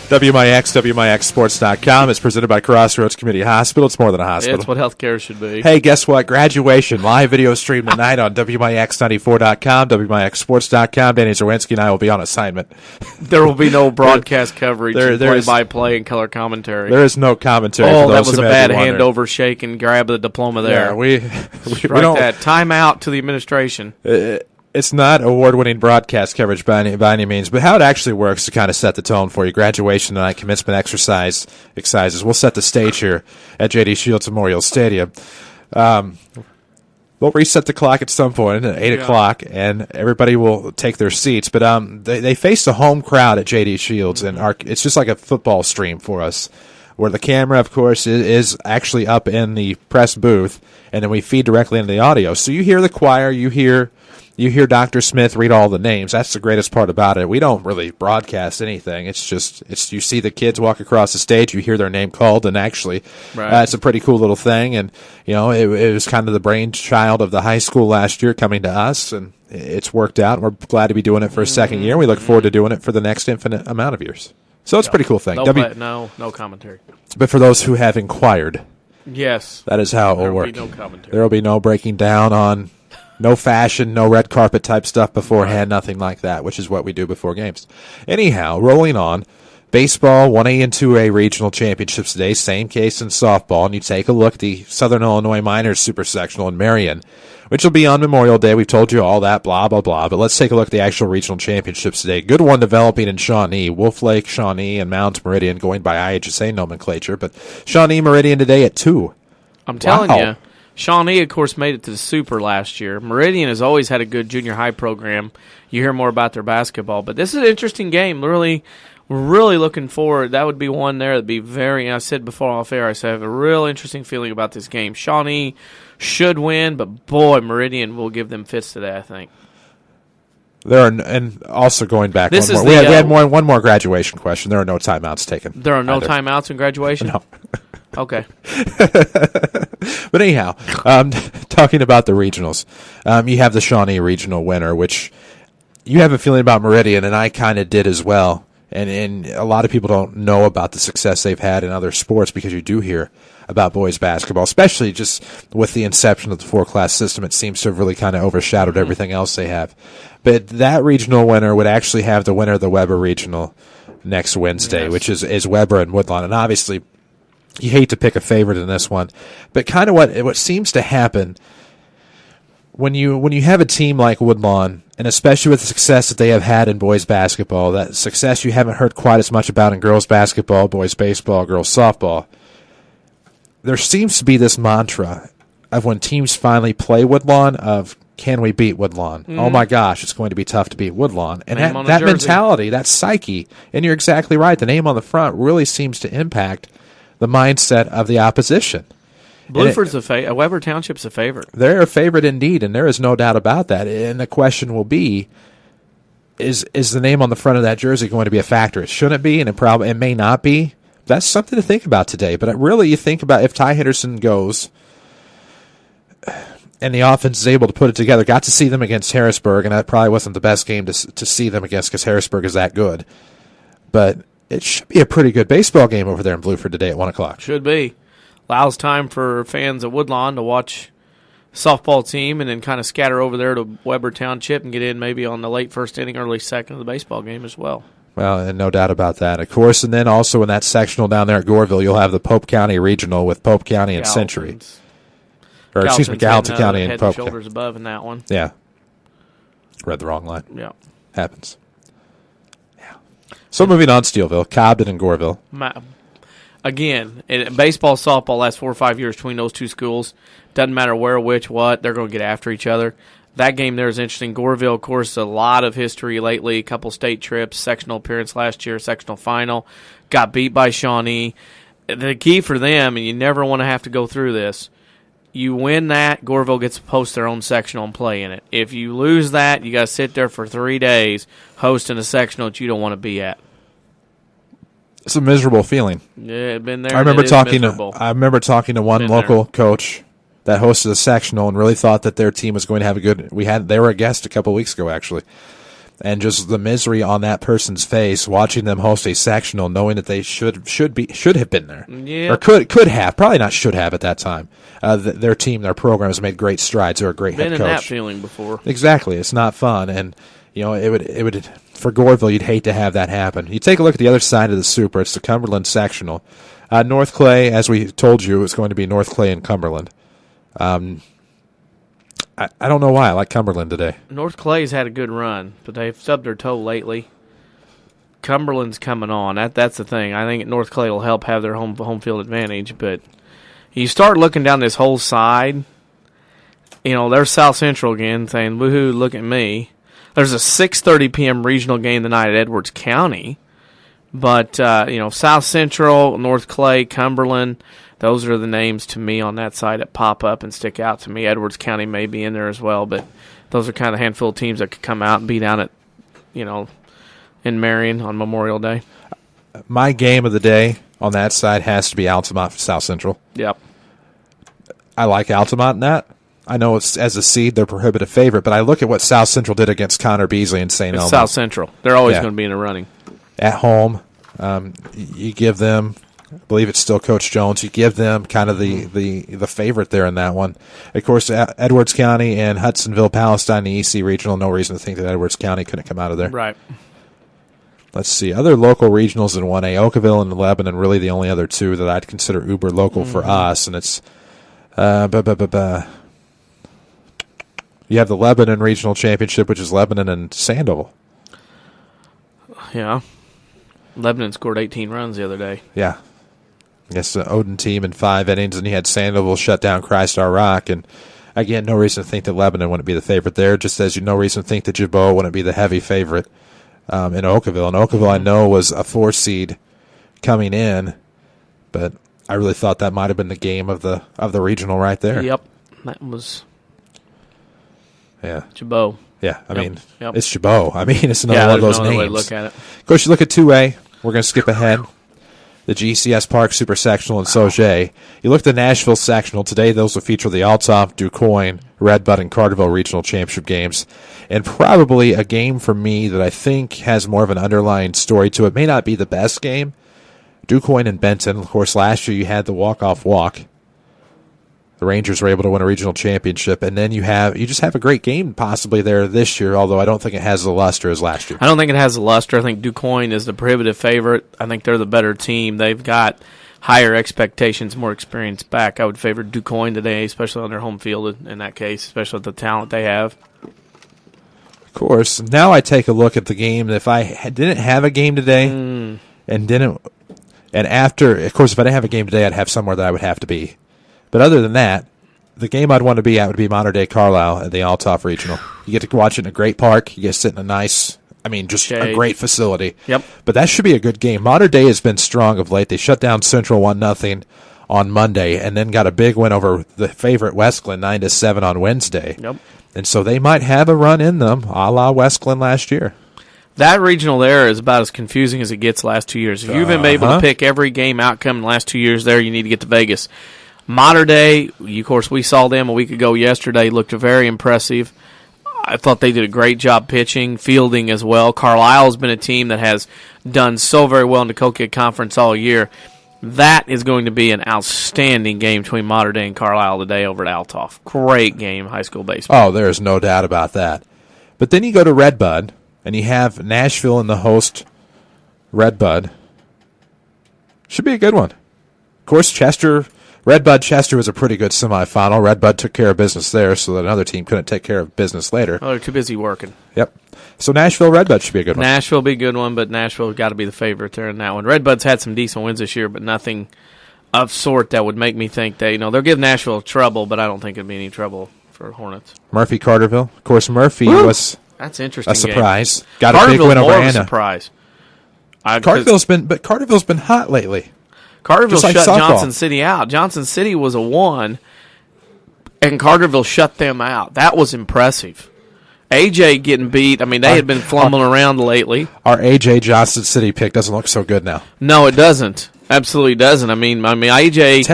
WMIX, WMIXSports.com is presented by Crossroads Community Hospital. It's more than a hospital. It's what healthcare should be. Hey, guess what? Graduation. Live video stream tonight on WMIX94.com, WMIXSports.com. Danny Zawinski and I will be on assignment. There will be no broadcast coverage, play-by-play, and color commentary. There is no commentary. Oh, that was a bad handover, shake, and grab the diploma there. Yeah, we don't. That. Time out to the administration. It's not award-winning broadcast coverage by any means, but how it actually works to kind of set the tone for you. Graduation tonight, commencement exercises. We'll set the stage here at J.D. Shields Memorial Stadium. We'll reset the clock at some point at 8 o'clock, and everybody will take their seats. But they face the home crowd at J.D. Shields, and it's just like a football stream for us, where the camera, of course, is actually up in the press booth, and then we feed directly into the audio. So you hear the choir, you hear Dr. Smith read all the names. That's the greatest part about it. We don't really broadcast anything. It's you see the kids walk across the stage, you hear their name called, and actually it's a pretty cool little thing. And, it was kind of the brainchild of the high school last year coming to us, and it's worked out. We're glad to be doing it for a second year. We look forward to doing it for the next infinite amount of years. So it's a pretty cool thing. No commentary. But for those who have inquired, yes, that is how it will work. There will be no commentary. There will be no breaking down on no fashion, no red carpet type stuff beforehand, nothing like that, which is what we do before games. Anyhow, rolling on. Baseball, 1A and 2A regional championships today. Same case in softball. And you take a look at the Southern Illinois Miners Super Sectional in Marion, which will be on Memorial Day. We've told you all that, blah, blah, blah. But let's take a look at the actual regional championships today. Good one developing in Shawnee. Wolf Lake, Shawnee, and Mount Meridian going by IHSA nomenclature. But Shawnee Meridian today at 2. I'm telling you. Shawnee, of course, made it to the Super last year. Meridian has always had a good junior high program. You hear more about their basketball. But this is an interesting game. Really looking forward. That would be one there that would be very, I said before off air, I said I have a real interesting feeling about this game. Shawnee should win, but boy, Meridian will give them fits today, I think. There are, and also going back, we had one more graduation question. There are no timeouts taken. There are no timeouts in graduation? No. Okay. But anyhow, talking about the regionals, you have the Shawnee regional winner, which you have a feeling about Meridian, and I kind of did as well. And a lot of people don't know about the success they've had in other sports because you do hear about boys basketball, especially just with the inception of the 4-class system. It seems to have really kind of overshadowed everything else they have. But that regional winner would actually have the winner of the Weber regional next Wednesday, which is Weber and Woodlawn. And obviously, you hate to pick a favorite in this one, but kind of what seems to happen when you have a team like Woodlawn, and especially with the success that they have had in boys basketball, that success you haven't heard quite as much about in girls basketball, boys baseball, girls softball, there seems to be this mantra of when teams finally play Woodlawn of, can we beat Woodlawn? Oh my gosh, it's going to be tough to beat Woodlawn. And that mentality, that psyche, and you're exactly right, the name on the front really seems to impact the mindset of the opposition. Blueford's Weber Township's a favorite. They're a favorite indeed, and there is no doubt about that. And the question will be, is the name on the front of that jersey going to be a factor? It shouldn't be, and it may not be. That's something to think about today. But really, you think about if Ty Henderson goes and the offense is able to put it together. Got to see them against Harrisburg, and that probably wasn't the best game to see them against because Harrisburg is that good. But it should be a pretty good baseball game over there in Blueford today at 1 o'clock. Should be. Allows time for fans at Woodlawn to watch softball team and then kind of scatter over there to Weber Township and get in maybe on the late first inning, early second of the baseball game as well. Well, and no doubt about that, of course. And then also in that sectional down there at Goreville, you'll have the Pope County Regional with Pope County and Century. Or, excuse me, Gallatin County and Pope County. Shoulders above in that one. Yeah. Read the wrong line. Yeah. Happens. Yeah. So moving on, Steelville, Cobden and Goreville. Again, in baseball, softball, last 4 or 5 years between those two schools, doesn't matter where, which, what, they're going to get after each other. That game there is interesting. Goreville, of course, a lot of history lately, a couple state trips, sectional appearance last year, sectional final, got beat by Shawnee. The key for them, and you never want to have to go through this, you win that, Goreville gets to post their own sectional and play in it. If you lose that, you got to sit there for 3 days hosting a sectional that you don't want to be at. It's a miserable feeling. Yeah, been there. I remember talking to one local coach that hosted a sectional and really thought that their team was going to have a good. They were a guest a couple of weeks ago actually, and just the misery on that person's face watching them host a sectional, knowing that they should have been there, or could have, probably not should have at that time. Their team, their program has made great strides. They're a great head coach. Been in that feeling before. Exactly, it's not fun, and it would. For Goreville, you'd hate to have that happen. You take a look at the other side of the Super. It's the Cumberland sectional. North Clay, as we told you, it's going to be North Clay and Cumberland. I don't know why I like Cumberland today. North Clay's had a good run, but they've stubbed their toe lately. Cumberland's coming on. That's the thing. I think North Clay will help have their home field advantage, but you start looking down this whole side, there's South Central again saying, woohoo, look at me. There's a 6:30 p.m. regional game tonight at Edwards County. But, South Central, North Clay, Cumberland, those are the names to me on that side that pop up and stick out to me. Edwards County may be in there as well, but those are kind of a handful of teams that could come out and be down at, in Marion on Memorial Day. My game of the day on that side has to be Altamont for South Central. Yep. I like Altamont in that. I know it's as a seed, they're prohibitive favorite, but I look at what South Central did against Connor Beasley and St. Elmo's. South Central. They're always going to be in the running. At home, you give them, I believe it's still Coach Jones, you give them kind of the favorite there in that one. Of course, Edwards County and Hudsonville, Palestine, the EC Regional, no reason to think that Edwards County couldn't come out of there. Right. Let's see. Other local regionals in 1A, Oakville and Lebanon, really the only other two that I'd consider uber local for us, and it's you have the Lebanon Regional Championship, which is Lebanon and Sandoval. Yeah. Lebanon scored 18 runs the other day. Yeah. Against the Odin team in 5 innings, and he had Sandoval shut down Christ-Our Rock. And, again, no reason to think that Lebanon wouldn't be the favorite there, just as no reason to think that Jabot wouldn't be the heavy favorite in Oakville. And Oakville, I know, was a 4 seed coming in, but I really thought that might have been the game of the regional right there. Yep. That was... Yeah. Jabot. Yeah, I mean, it's Jabot. I mean, it's another one of those names. Way to look at it. Of course, you look at 2A. We're going to skip ahead. the GCS Park Super Sectional, and Sauget. You look at the Nashville Sectional. Today, those will feature the Altoff, DuQuoin, Redbud, and Carterville Regional Championship games. And probably a game for me that I think has more of an underlying story to it. May not be the best game. DuQuoin and Benton. Of course, last year you had the walk-off walk. The Rangers were able to win a regional championship, and then you just have a great game possibly there this year, although I don't think it has the luster as last year. I don't think it has the luster. I think DuQuoin is the prohibitive favorite. I think they're the better team. They've got higher expectations, more experience back. I would favor DuQuoin today, especially on their home field in that case, especially with the talent they have. Of course. Now I take a look at the game. If I didn't have a game today of course, if I didn't have a game today, I'd have somewhere that I would have to be. But other than that, the game I'd want to be at would be Modern Day Carlisle at the Altoff Regional. You get to watch it in a great park. You get to sit in a nice, a great facility. Yep. But that should be a good game. Modern Day has been strong of late. They shut down Central 1-0 on Monday and then got a big win over the favorite Westglen 9-7 on Wednesday. Yep. And so they might have a run in them, a la Westglen last year. That regional there is about as confusing as it gets the last 2 years. If you've been able to pick every game outcome in the last 2 years there, you need to get to Vegas. Modern Day, of course, we saw them a week ago yesterday, looked very impressive. I thought they did a great job pitching, fielding as well. Carlisle's been a team that has done so very well in the Coquette Conference all year. That is going to be an outstanding game between Modern Day and Carlisle today over at Altoff. Great game, high school baseball. Oh, there is no doubt about that. But then you go to Redbud, and you have Nashville in the host, Redbud. Should be a good one. Of course, Redbud-Chester was a pretty good semifinal. Redbud took care of business there so that another team couldn't take care of business later. Oh, they're too busy working. Yep. So Nashville-Redbud should be a good one. Nashville will be a good one, but Nashville's got to be the favorite there in that one. Redbud's had some decent wins this year, but nothing of sort that would make me think they'll give Nashville trouble, but I don't think it'd be any trouble for Hornets. Murphy-Carterville. Of course, Murphy was That's interesting. A surprise. Game. Got a big win over Anna. Surprise. Carterville's been hot lately. Carterville like shut softball. Johnson City out. Johnson City was a 1, and Carterville shut them out. That was impressive. AJ getting beat. They had been fumbling around lately. Our AJ Johnson City pick doesn't look so good now. No, it doesn't. Absolutely doesn't. AJ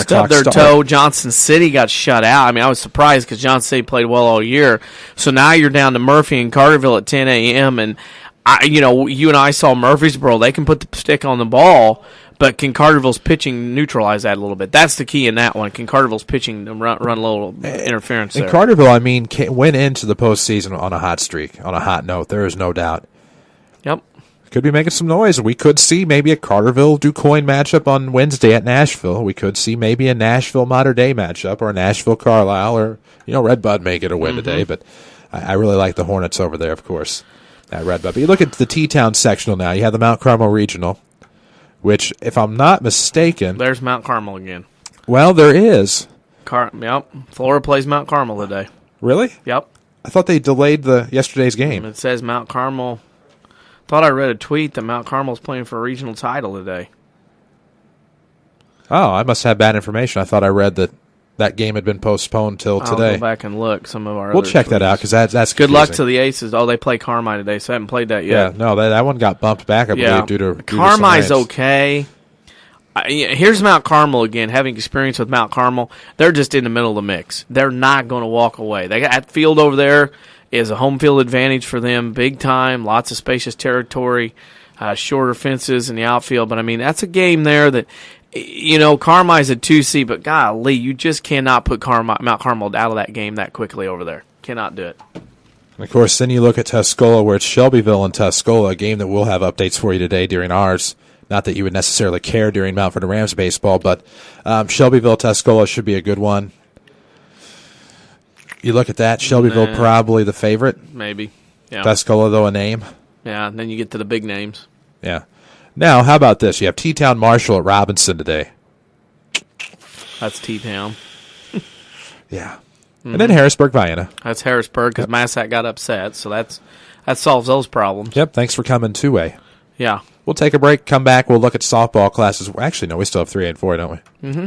stubbed their toe. Johnson City got shut out. I was surprised because Johnson City played well all year. So now you're down to Murphy and Carterville at 10 a.m. And you and I saw Murfreesboro. They can put the stick on the ball. But can Carterville's pitching neutralize that a little bit? That's the key in that one. Can Carterville's pitching run a little interference there? And Carterville, went into the postseason on a hot streak, on a hot note. There is no doubt. Yep. Could be making some noise. We could see maybe a Carterville-DuQuoin matchup on Wednesday at Nashville. We could see maybe a Nashville-Mater Dei matchup or a Nashville-Carlisle or, Redbud may get a win today. But I really like the Hornets over there, of course, at Redbud. But you look at the T-Town sectional now. You have the Mount Carmel Regional. Which, if I'm not mistaken... There's Mount Carmel again. Well, there is. Yep. Florida plays Mount Carmel today. Really? Yep. I thought they delayed yesterday's game. It says Mount Carmel... thought I read a tweet that Mount Carmel's playing for a regional title today. Oh, I must have bad information. I thought I read that game had been postponed till today. I'll go back and look. We'll check that out because that's good confusing. luck to the Aces. Oh, they play Carmine today, so I haven't played that yet. Yeah, no, that one got bumped back, I believe, due to Carmine's some okay. Here's Mount Carmel again. Having experience with Mount Carmel, they're just in the middle of the mix. They're not going to walk away. They got that field over there is a home field advantage for them, big time. Lots of spacious territory, shorter fences in the outfield. But that's a game there that. Carmine's a 2C, but golly, you just cannot put Mount Carmel out of that game that quickly over there. Cannot do it. And of course, then you look at Tuscola, where it's Shelbyville and Tuscola, a game that we'll have updates for you today during ours. Not that you would necessarily care during Mount Vernon Rams baseball, but Shelbyville-Tuscola should be a good one. You look at that, Shelbyville probably the favorite. Maybe. Yeah. Tuscola, though, a name. Yeah, and then you get to the big names. Yeah. Now, how about this? You have T-Town Marshall at Robinson today. That's T-Town. Yeah. Mm-hmm. And then Harrisburg-Vienna. That's Harrisburg because Massac got upset, so that solves those problems. Yep, thanks for coming two-way. Yeah. We'll take a break, come back, we'll look at softball classes. Actually, no, we still have 3A and 4, don't we? Mm-hmm.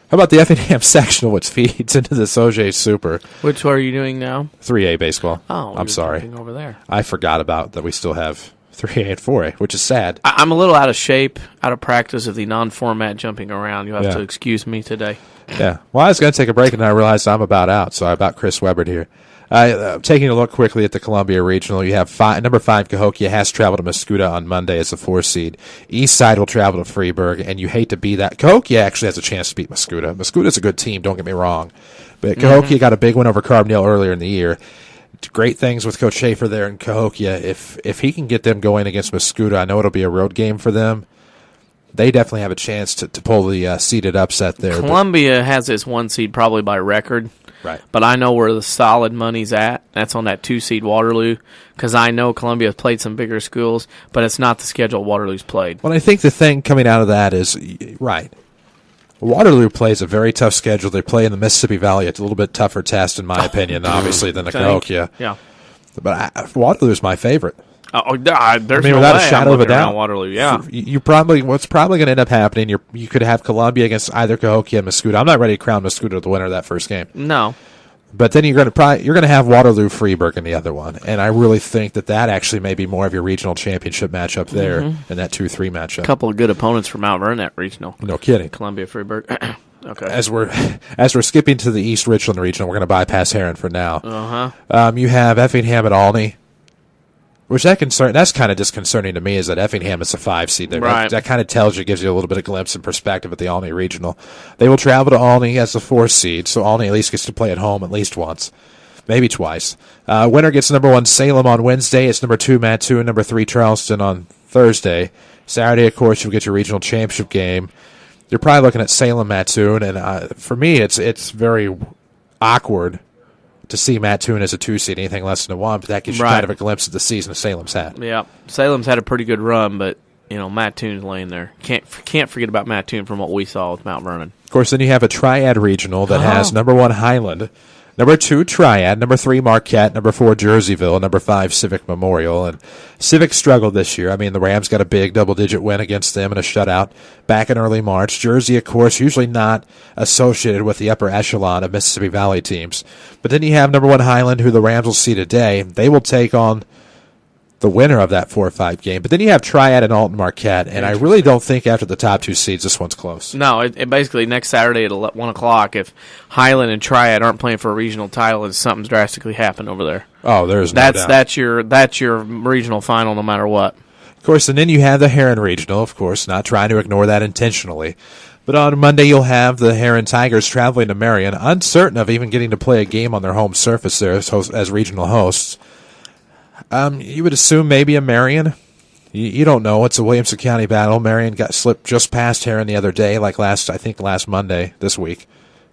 How about the Effingham sectional, which feeds into the Sauget Super? Which one are you doing now? 3A baseball. Oh, I'm sorry. Over there. I forgot about that we still have 3A and 4A, which is sad. I'm a little out of shape, out of practice of the non-format jumping around. You'll have to excuse me today. Yeah. Well, I was going to take a break, and I realized I'm about out, so I about Chris Webbard here. Taking a look quickly at the Columbia Regional, you have number 5 Cahokia has traveled to Mascoutah on Monday as a 4 seed. East Side will travel to Freeburg, and you hate to be that. Cahokia actually has a chance to beat Mascoutah. Mascoutah's a good team, don't get me wrong. But Cahokia got a big win over Carbondale earlier in the year. Great things with Coach Schaefer there in Cahokia. If he can get them going against Mascoutah, I know it'll be a road game for them. They definitely have a chance to pull the seeded upset there. Columbia has this 1 seed probably by record. Right. But I know where the solid money's at. That's on that 2 seed Waterloo, because I know Columbia has played some bigger schools, but it's not the schedule Waterloo's played. Well, I think the thing coming out of that is, right, Waterloo plays a very tough schedule. They play in the Mississippi Valley. It's a little bit tougher test, in my opinion, obviously, than the Cahokia. Yeah. But Waterloo's my favorite. There's without a shadow of a doubt. Waterloo, yeah. What's probably going to end up happening, you could have Columbia against either Cahokia and Mascoutah. I'm not ready to crown Mascoutah the winner of that first game. No. But then you're going to have Waterloo Freeburg in the other one, and I really think that actually may be more of your regional championship matchup there in that 2-3 matchup. A couple of good opponents from Mount Vernon, that regional. No kidding. Columbia Freeburg. Okay. As we're skipping to the East Richland regional, we're going to bypass Heron for now. You have Effingham at Olney. Which that's kind of disconcerting to me, is that Effingham is a 5 seed there. Right. That kind of gives you a little bit of glimpse and perspective at the Olney Regional. They will travel to Olney as the 4 seed, so Olney at least gets to play at home at least once, maybe twice. Winner gets number 1 Salem on Wednesday. It's number 2 Mattoon, number 3 Charleston on Thursday. Saturday, of course, you'll get your regional championship game. You're probably looking at Salem Mattoon, and for me, it's very awkward to see Mattoon as a 2 seed, anything less than a 1, but that gives you kind of a glimpse of the season Salem's had. Yeah, Salem's had a pretty good run, but Mattoon's laying there. Can't forget about Mattoon from what we saw with Mount Vernon. Of course, then you have a Triad Regional that has number 1 Highland, number 2 Triad, number 3 Marquette, number 4 Jerseyville, number 5 Civic Memorial. And Civic struggled this year. I mean, the Rams got a big double-digit win against them in a shutout back in early March. Jersey, of course, usually not associated with the upper echelon of Mississippi Valley teams. But then you have number 1 Highland, who the Rams will see today. They will take on the winner of that 4-5 game. But then you have Triad and Alton Marquette, and I really don't think after the top 2 seeds this one's close. No, it basically next Saturday at 1 o'clock, if Highland and Triad aren't playing for a regional title, and something's drastically happened over there. Oh, there's no doubt. That's your regional final no matter what. Of course, and then you have the Heron Regional, of course, not trying to ignore that intentionally. But on Monday, you'll have the Heron Tigers traveling to Marion, uncertain of even getting to play a game on their home surface there as regional hosts. You would assume maybe a Marion. You don't know. It's a Williamson County battle. Marion got slipped just past Heron the other day, last Monday this week.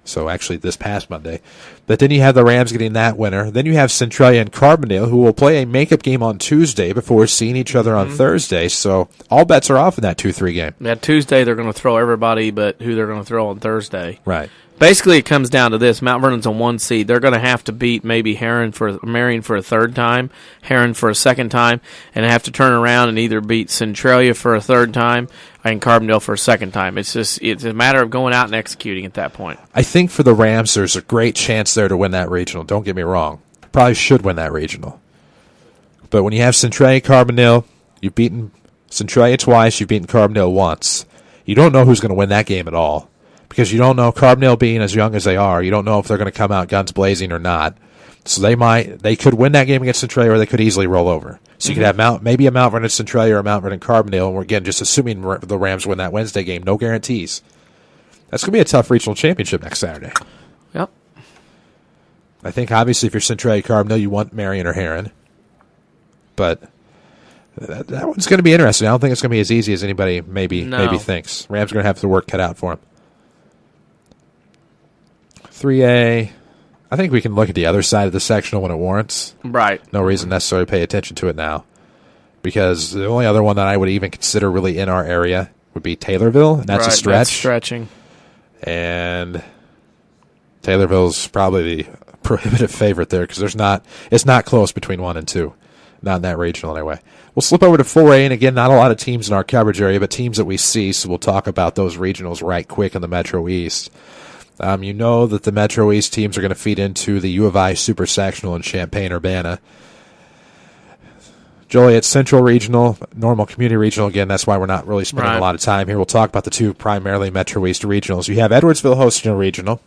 So actually this past Monday. But then you have the Rams getting that winner. Then you have Centralia and Carbondale, who will play a makeup game on Tuesday before seeing each other on Thursday. So all bets are off in that 2-3 game. Yeah, Tuesday they're going to throw everybody but who they're going to throw on Thursday. Right. Basically, it comes down to this. Mount Vernon's a 1 seed. They're going to have to beat maybe Marion for a 3rd time, Heron for a 2nd time, and have to turn around and either beat Centralia for a 3rd time and Carbondale for a 2nd time. It's a matter of going out and executing at that point. I think for the Rams, there's a great chance there to win that regional. Don't get me wrong. Probably should win that regional. But when you have Centralia, Carbondale, you've beaten Centralia twice, you've beaten Carbondale once. You don't know who's going to win that game at all. Because you don't know, Carbondale being as young as they are, you don't know if they're going to come out guns blazing or not. So they could win that game against Centralia, or they could easily roll over. So you could have maybe a Mount Vernon Centralia or a Mount Vernon Carbondale, and we're again just assuming the Rams win that Wednesday game. No guarantees. That's going to be a tough regional championship next Saturday. Yep. I think obviously if you're Centralia Carbondale, you want Marion or Heron, but that one's going to be interesting. I don't think it's going to be as easy as anybody maybe thinks. Rams are going to have the work cut out for them. 3A, I think we can look at the other side of the sectional when it warrants. Right. No reason necessarily to pay attention to it now. Because the only other one that I would even consider really in our area would be Taylorville, and that's a stretch. That's stretching. And Taylorville's probably the prohibitive favorite there because it's not close between 1 and 2. Not in that regional anyway. We'll slip over to 4A, and again, not a lot of teams in our coverage area, but teams that we see, so we'll talk about those regionals right quick in the Metro East. You know that the Metro East teams are going to feed into the U of I Super Sectional in Champaign-Urbana. Joliet Central Regional, Normal Community Regional. Again, that's why we're not really spending a lot of time here. We'll talk about the two primarily Metro East regionals. You have Edwardsville hosting a regional.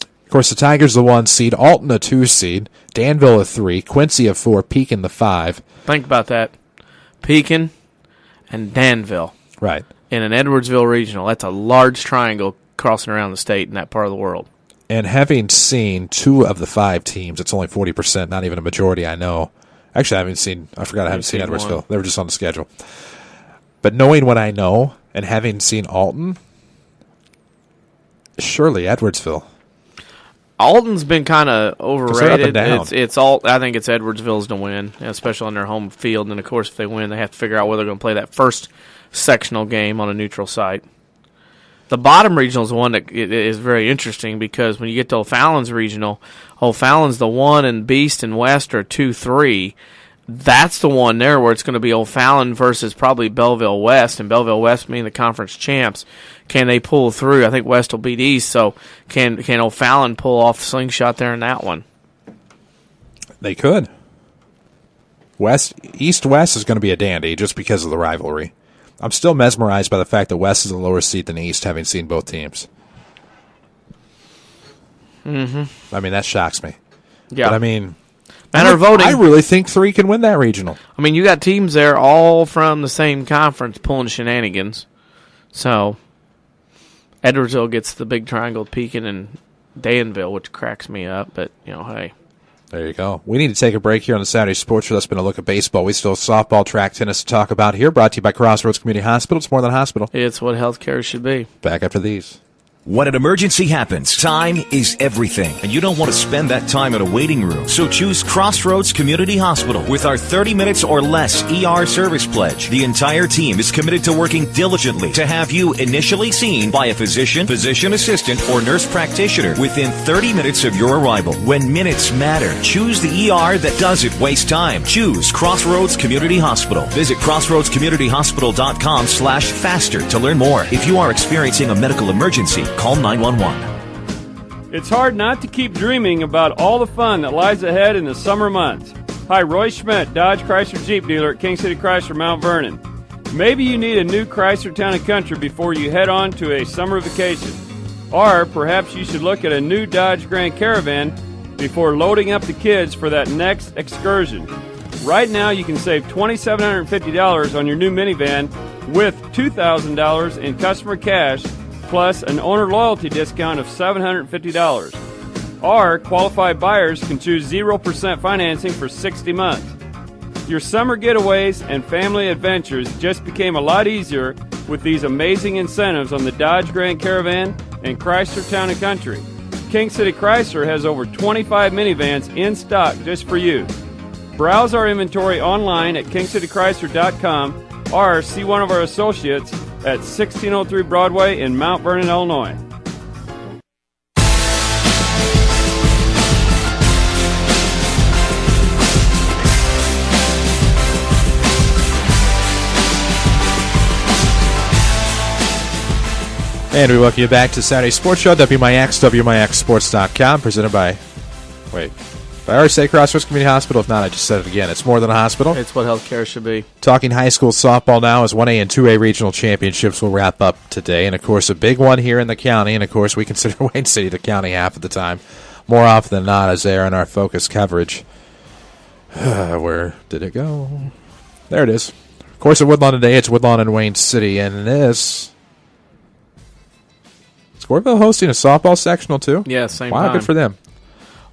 Of course, the Tigers the 1 seed, Alton a 2 seed, Danville a 3, Quincy a 4, Pekin the 5. Think about that. Pekin and Danville. Right. In an Edwardsville regional. That's a large triangle crossing around the state in that part of the world. And having seen 2 of the 5 teams, it's only 40%, not even a majority, I know. Actually, I haven't seen Edwardsville. One. They were just on the schedule. But knowing what I know and having seen Alton, surely Edwardsville. Alton's been kind of overrated. Up and down. I think it's Edwardsville's to win, especially on their home field. And of course, if they win, they have to figure out whether they're going to play that first sectional game on a neutral site. The bottom regional is the one that is very interesting because when you get to O'Fallon's regional, O'Fallon's the 1 and Beast and West are 2-3. That's the one there where it's going to be O'Fallon versus probably Belleville West, and Belleville West being the conference champs. Can they pull through? I think West will beat East, so can O'Fallon pull off the slingshot there in that one? They could. East-West is going to be a dandy just because of the rivalry. I'm still mesmerized by the fact that West is a lower seed than East, having seen both teams. Mm-hmm. I mean, that shocks me. Yeah. But I mean, matter of voting. I really think 3 can win that regional. I mean, you got teams there all from the same conference pulling shenanigans. So, Edwardsville gets the big triangle, Pekin and Danville, which cracks me up. But, hey. There you go. We need to take a break here on the Saturday Sports Show. That's been a look at baseball. We still have softball, track, tennis to talk about here. Brought to you by Crossroads Community Hospital. It's more than a hospital. It's what healthcare should be. Back after these. When an emergency happens, time is everything, and you don't want to spend that time in a waiting room. So choose Crossroads Community Hospital. With our 30 minutes or less ER service pledge, the entire team is committed to working diligently to have you initially seen by a physician, physician assistant, or nurse practitioner within 30 minutes of your arrival. When minutes matter, choose the ER that doesn't waste time. Choose Crossroads Community Hospital. Visit crossroadscommunityhospital.com/faster to learn more. If you are experiencing a medical emergency, call 911. It's hard not to keep dreaming about all the fun that lies ahead in the summer months. Hi, Roy Schmidt, Dodge Chrysler Jeep dealer at King City Chrysler, Mount Vernon. Maybe you need a new Chrysler Town & Country before you head on to a summer vacation. Or perhaps you should look at a new Dodge Grand Caravan before loading up the kids for that next excursion. Right now you can save $2,750 on your new minivan with $2,000 in customer cash plus an owner loyalty discount of $750. Or qualified buyers can choose 0% financing for 60 months. Your summer getaways and family adventures just became a lot easier with these amazing incentives on the Dodge Grand Caravan and Chrysler Town & Country. King City Chrysler has over 25 minivans in stock just for you. Browse our inventory online at kingcitychrysler.com or see one of our associates at 1603 Broadway in Mount Vernon, Illinois. And we welcome you back to Saturday Sports Show, WMIX, WMIXSports.com, presented by, did I already say Crossroads Community Hospital? If not, I just said it again. It's more than a hospital. It's what healthcare should be. Talking high school softball now as 1A and 2A regional championships will wrap up today. And, of course, a big one here in the county. And, of course, we consider Wayne City the county half of the time. More often than not, as they are in our focus coverage. Where did it go? There it is. Of course, at Woodlawn today, it's Woodlawn and Wayne City. And this... Is Goreville hosting a softball sectional, too? Yeah, same Wow, time. good for them.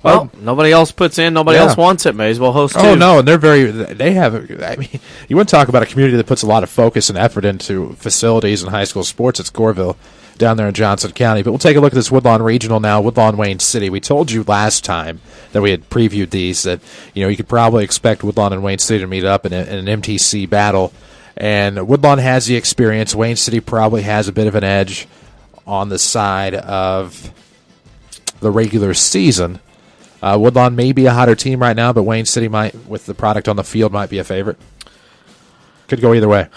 Well, nobody else puts in, nobody else wants it. May as well host too. Oh, no, and they have, I mean, you want to talk about a community that puts a lot of focus and effort into facilities and high school sports. It's Goreville down there in Johnson County. But we'll take a look at this Woodlawn Regional now, Woodlawn Wayne City. We told you last time that we had previewed these that, you could probably expect Woodlawn and Wayne City to meet up in an MTC battle. And Woodlawn has the experience. Wayne City probably has a bit of an edge on the side of the regular season. Woodlawn may be a hotter team right now, but Wayne City might, with the product on the field, might be a favorite. Could go either way.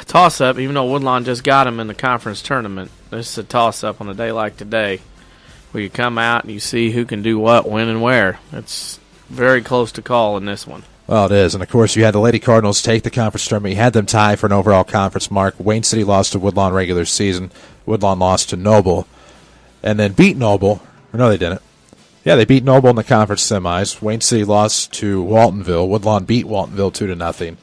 Toss-up, even though Woodlawn just got him in the conference tournament. This is a toss-up on a day like today where you come out and you see who can do what, when, and where. It's very close to call in this one. Well, it is. And, of course, you had the Lady Cardinals take the conference tournament. You had them tie for an overall conference mark. Wayne City lost to Woodlawn regular season. Woodlawn lost to Noble. And then beat Noble. Or no, they didn't. Yeah, they beat Noble in the conference semis. Wayne City lost to Waltonville. Woodlawn beat Waltonville 2-0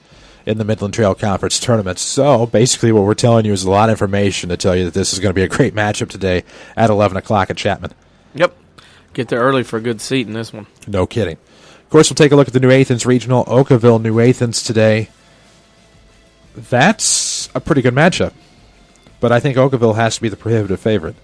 in the Midland Trail Conference tournament. So, basically, what we're telling you is a lot of information to tell you that this is going to be a great matchup today at 11 o'clock at Chapman. Yep. Get there early for a good seat in this one. No kidding. Of course, we'll take a look at the New Athens Regional. Oakville, New Athens today. That's a pretty good matchup. But I think Oakville has to be the prohibitive favorite.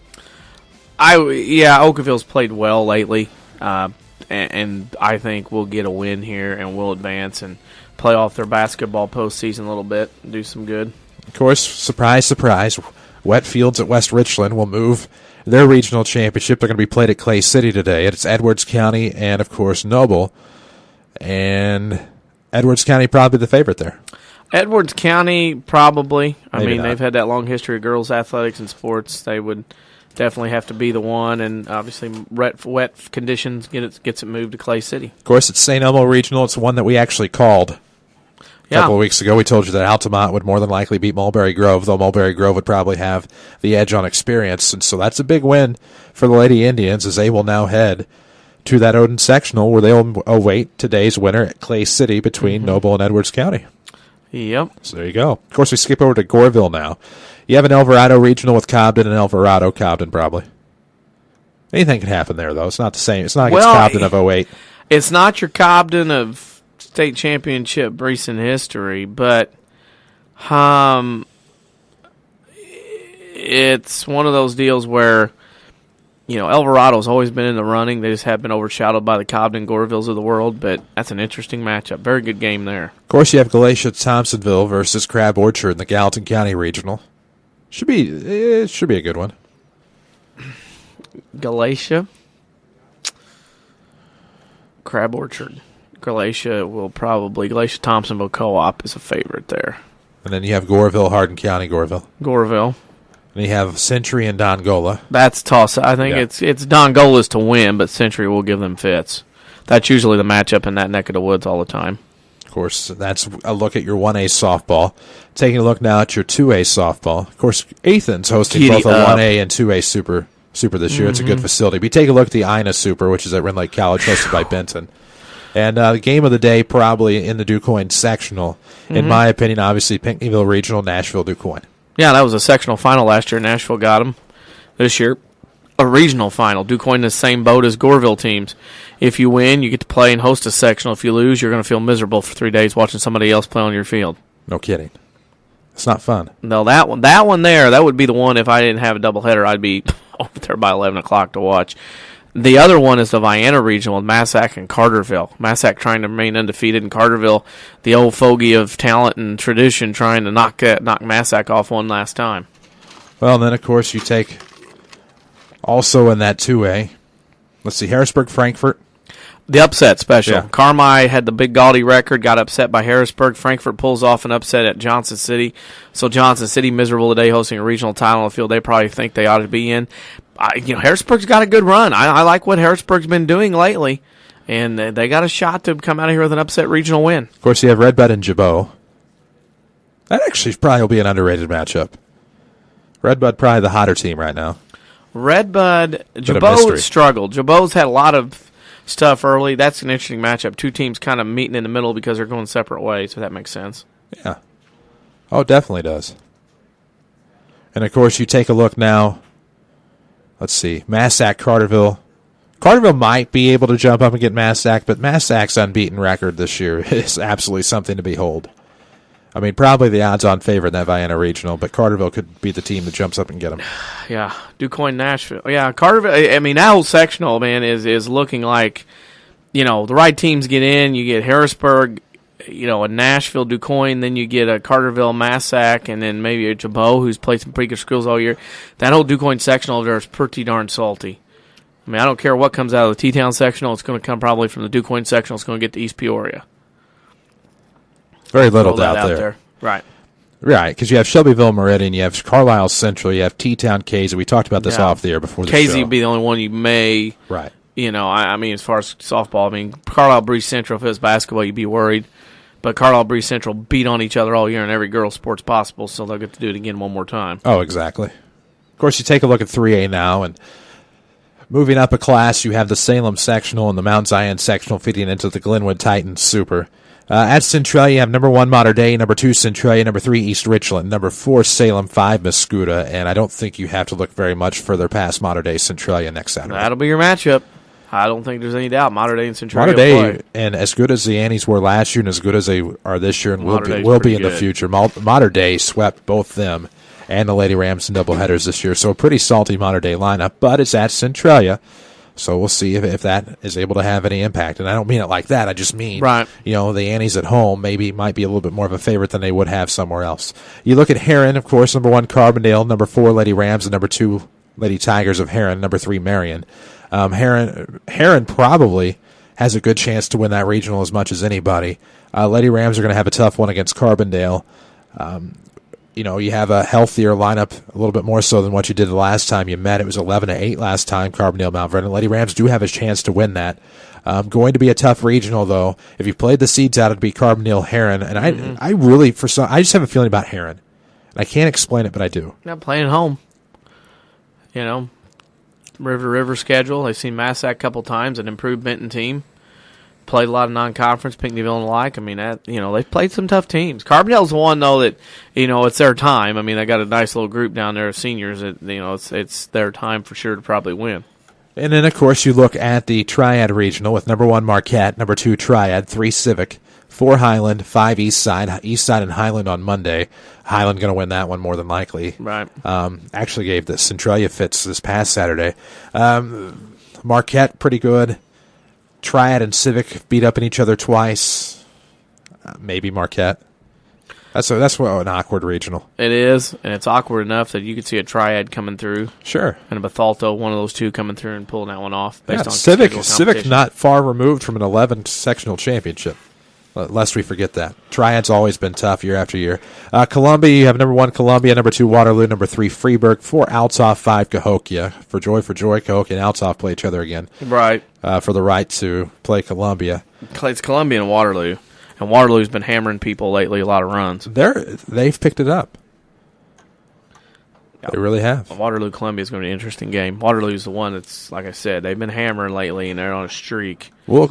Oakville's played well lately. And I think we'll get a win here and we'll advance and play off their basketball postseason a little bit and do some good. Of course, surprise, surprise, Wet Fields at West Richland will move their regional championship. They're going to be played at Clay City today. It's Edwards County and, of course, Noble. And Edwards County probably the favorite there. Edwards County probably. Maybe not. They've had that long history of girls athletics and sports. They would definitely have to be the one, and obviously wet conditions gets it moved to Clay City. Of course, it's St. Elmo Regional. It's one that we actually called a couple of weeks ago. We told you that Altamont would more than likely beat Mulberry Grove, though Mulberry Grove would probably have the edge on experience. And so that's a big win for the Lady Indians as they will now head to that Odin sectional where they'll await today's winner at Clay City between Noble and Edwards County. Yep. So there you go. Of course, we skip over to Goreville now. You have an Alvarado Regional with Cobden and Alvarado. Cobden probably. Anything can happen there, though. It's not the same. It's not against Cobden of 08. It's not your Cobden of state championship recent history, but it's one of those deals where, Alvarado's always been in the running. They just have been overshadowed by the Cobden Gorevilles of the world, but that's an interesting matchup. Very good game there. Of course, you have Galatia Thompsonville versus Crab Orchard in the Gallatin County Regional. It should be a good one. Galatia, Crab Orchard. Galatia Thompsonville Co-op is a favorite there. And then you have Goreville, Hardin County, Goreville. And you have Century and Dongola. That's toss. I think it's Dongola's to win, but Century will give them fits. That's usually the matchup in that neck of the woods all the time. Of course, that's a look at your 1A softball. Taking a look now at your 2A softball. Of course, Athens hosting both a 1A and 2A Super this year. It's a good facility. We take a look at the INA Super, which is at Rend Lake College, hosted by Benton. And the game of the day probably in the DuQuoin sectional. In my opinion, obviously, Pinckneyville Regional, Nashville, DuQuoin. Yeah, that was a sectional final last year. Nashville got them. This year, a regional final. DuQuoin in the same boat as Goreville teams. If you win, you get to play and host a sectional. If you lose, you're going to feel miserable for 3 days watching somebody else play on your field. No kidding. It's not fun. No, that one there, that would be the one if I didn't have a doubleheader, I'd be over there by 11 o'clock to watch. The other one is the Vienna Regional with Massac and Carterville. Massac trying to remain undefeated, and Carterville, the old fogey of talent and tradition, trying to knock Massac off one last time. Well, and then, of course, you take also in that 2A, let's see, Harrisburg-Frankfort. The upset special. Yeah. Carmi had the big gaudy record, got upset by Harrisburg. Frankfort pulls off an upset at Johnson City. So Johnson City miserable today hosting a regional title on the field they probably think they ought to be in. Harrisburg's got a good run. I like what Harrisburg's been doing lately. And they got a shot to come out of here with an upset regional win. Of course, you have Redbud and Jabot. That actually probably will be an underrated matchup. Redbud probably the hotter team right now. Jabot struggled. Jabot's had a lot of stuff early. That's an interesting matchup. Two teams kind of meeting in the middle because they're going separate ways, if that makes sense. Yeah. Oh, it definitely does. And, of course, you take a look now. Let's see. Massac, Carterville. Carterville might be able to jump up and get Massac, but Massac's unbeaten record this year is absolutely something to behold. I mean, probably the odds-on favorite in that Vienna Regional, but Carterville could be the team that jumps up and get them. Yeah, DuQuoin, Nashville. Yeah, Carterville. I mean, that whole sectional, man, is looking like, the right teams get in. You get Harrisburg, a Nashville, DuQuoin, then you get a Carterville, Massac, and then maybe a Jabot, who's played some pretty good schools all year. That whole DuQuoin sectional over there is pretty darn salty. I mean, I don't care what comes out of the T-Town sectional. It's going to come probably from the DuQuoin sectional. It's going to get to East Peoria. Very little doubt there. Right. Right, because you have Shelbyville Meridian, you have Carlisle Central, you have T-Town Casey. We talked about this off the air before the show. Casey would be the only one you may, right. I mean, as far as softball, I mean, Carlisle Breeze Central, if it was basketball, you'd be worried. But Carlisle Breeze Central beat on each other all year in every girls' sports possible, so they'll get to do it again one more time. Oh, exactly. Of course, you take a look at 3A now, and moving up a class, you have the Salem Sectional and the Mount Zion Sectional feeding into the Glenwood Titans Super. At Centralia, you have number 1 Mater Dei, number 2 Centralia, number 3 East Richland, number 4 Salem, 5 Mascoutah, and I don't think you have to look very much further past Mater Dei Centralia next Saturday. That'll be your matchup. I don't think there's any doubt. Mater Dei and Centralia Mater Dei, play. and as good as the Annies were last year and as good as they are this year and Mater will be Dei's in the pretty future, Mater Dei swept both them and the Lady Rams in doubleheaders this year, so a pretty salty Mater Dei lineup, but it's at Centralia. So we'll see if that is able to have any impact. And I don't mean it like that. I just mean, the Annies at home might be a little bit more of a favorite than they would have somewhere else. You look at Heron, of course, number 1 Carbondale, number 4 Lady Rams, and number 2 Lady Tigers of Heron, number 3 Marion. Heron probably has a good chance to win that regional as much as anybody. Lady Rams are going to have a tough one against Carbondale. You have a healthier lineup, a little bit more so than what you did the last time you met. It was 11-8 last time, Carbondale, Mount Vernon. Lady Rams do have a chance to win that. Going to be a tough regional, though. If you played the seeds out, it'd be Carbondale, Heron. And I really, I just have a feeling about Heron. And I can't explain it, but I do. Not playing at home. River schedule. They've seen Massac a couple times, an improved Benton team. Played a lot of non-conference, Pinckneyville and the like. I mean, they've played some tough teams. Carbondale's the one, though, that, it's their time. I mean, they got a nice little group down there of seniors that, it's their time for sure to probably win. And then, of course, you look at the Triad Regional with number 1 Marquette, number 2 Triad, 3 Civic, 4 Highland, 5 East Side and Highland on Monday. Highland going to win that one more than likely. Right. Actually gave the Centralia fits this past Saturday. Marquette, pretty good. Triad and Civic beat up in each other twice. Maybe Marquette. That's an awkward regional. It is, and it's awkward enough that you could see a Triad coming through. Sure. And a Bethalto, one of those two coming through and pulling that one off based on Civic not far removed from an 11 sectional championship. Lest we forget that. Triad's always been tough year after year. Columbia, you have number 1 Columbia, number 2 Waterloo, number 3 Freeburg, 4 Althoff, 5 Cahokia. For joy, Cahokia and Althoff play each other again. Right. For the right to play Columbia. It's Columbia and Waterloo. And Waterloo's been hammering people lately, a lot of runs. They've picked it up. They really have. Waterloo Columbia is going to be an interesting game. Waterloo's the one that's, like I said, they've been hammering lately, and they're on a streak. We'll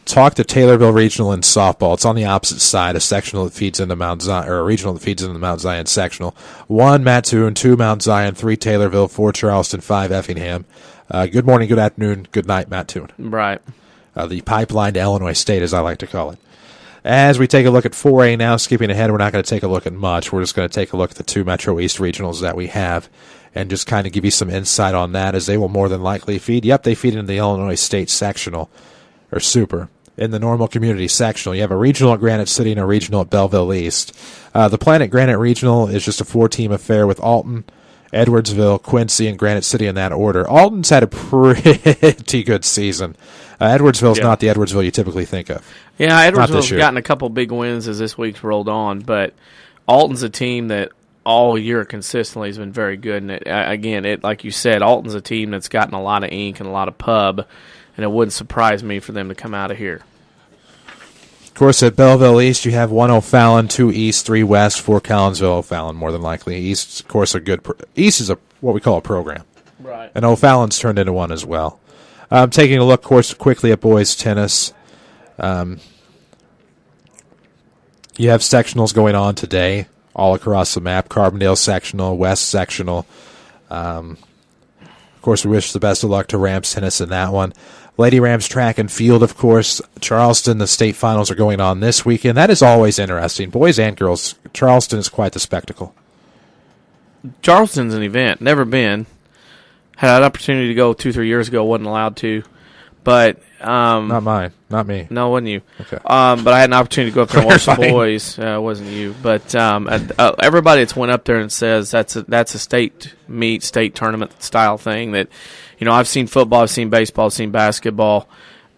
talk to Taylorville Regional in softball. It's on the opposite side, a sectional that feeds into Mount Zion, or a regional that feeds into the Mount Zion sectional. 1 Mattoon, 2 Mount Zion, 3 Taylorville, 4 Charleston, 5 Effingham. Good morning, good afternoon, good night, Mattoon. Right. The pipeline to Illinois State, as I like to call it. As we take a look at 4A now, skipping ahead, we're not going to take a look at much. We're just going to take a look at the 2 Metro East regionals that we have and just kind of give you some insight on that, as they will more than likely feed. Yep, they feed into the Illinois State sectional, or super. In the normal community sectional, you have a regional at Granite City and a regional at Belleville East. The Planet Granite Regional is just a 4-team affair with Alton, Edwardsville, Quincy, and Granite City in that order. Alton's had a pretty good season. Edwardsville's not the Edwardsville you typically think of. Yeah, Edwardsville's gotten a couple big wins as this week's rolled on, but Alton's a team that all year consistently has been very good. And like you said, Alton's a team that's gotten a lot of ink and a lot of pub, and it wouldn't surprise me for them to come out of here. Of course, at Belleville East, you have 1 O'Fallon, 2 East, 3 West, 4 Collinsville, O'Fallon, more than likely. East, of course, East is what we call a program. Right. And O'Fallon's turned into one as well. Taking a look, of course, quickly at boys tennis. You have sectionals going on today all across the map. Carbondale sectional, West sectional. Of course, we wish the best of luck to Rams tennis in that one. Lady Rams track and field, of course. Charleston, the state finals are going on this weekend. That is always interesting. Boys and girls, Charleston is quite the spectacle. Charleston's an event. Never been. Had an opportunity to go 2-3 years ago. Wasn't allowed to. But not mine. Not me. No, it wasn't you. Okay. But I had an opportunity to go up there and watch the boys. It wasn't you. But everybody that's went up there and says that's a state meet, state tournament style thing that, I've seen football, I've seen baseball, I've seen basketball.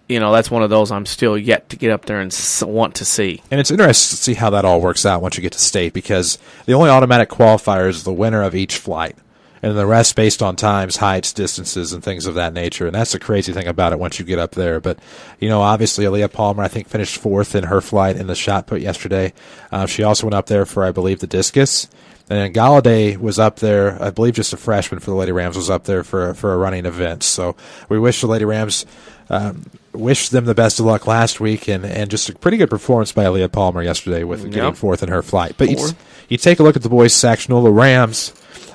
That's one of those I'm still yet to get up there and want to see. And it's interesting to see how that all works out once you get to state, because the only automatic qualifier is the winner of each flight. and the rest based on times, heights, distances, and things of that nature. And that's the crazy thing about it once you get up there. But, obviously, Aaliyah Palmer, I think, finished fourth in her flight in the shot put yesterday. She also went up there for, I believe, the discus. And then Galladay was up there, I believe just a freshman for the Lady Rams, was up there for a running event. So we wish the Lady Rams, wish them the best of luck last week, and just a pretty good performance by Aaliyah Palmer yesterday with getting fourth in her flight. But you take a look at the boys' sectional, the Rams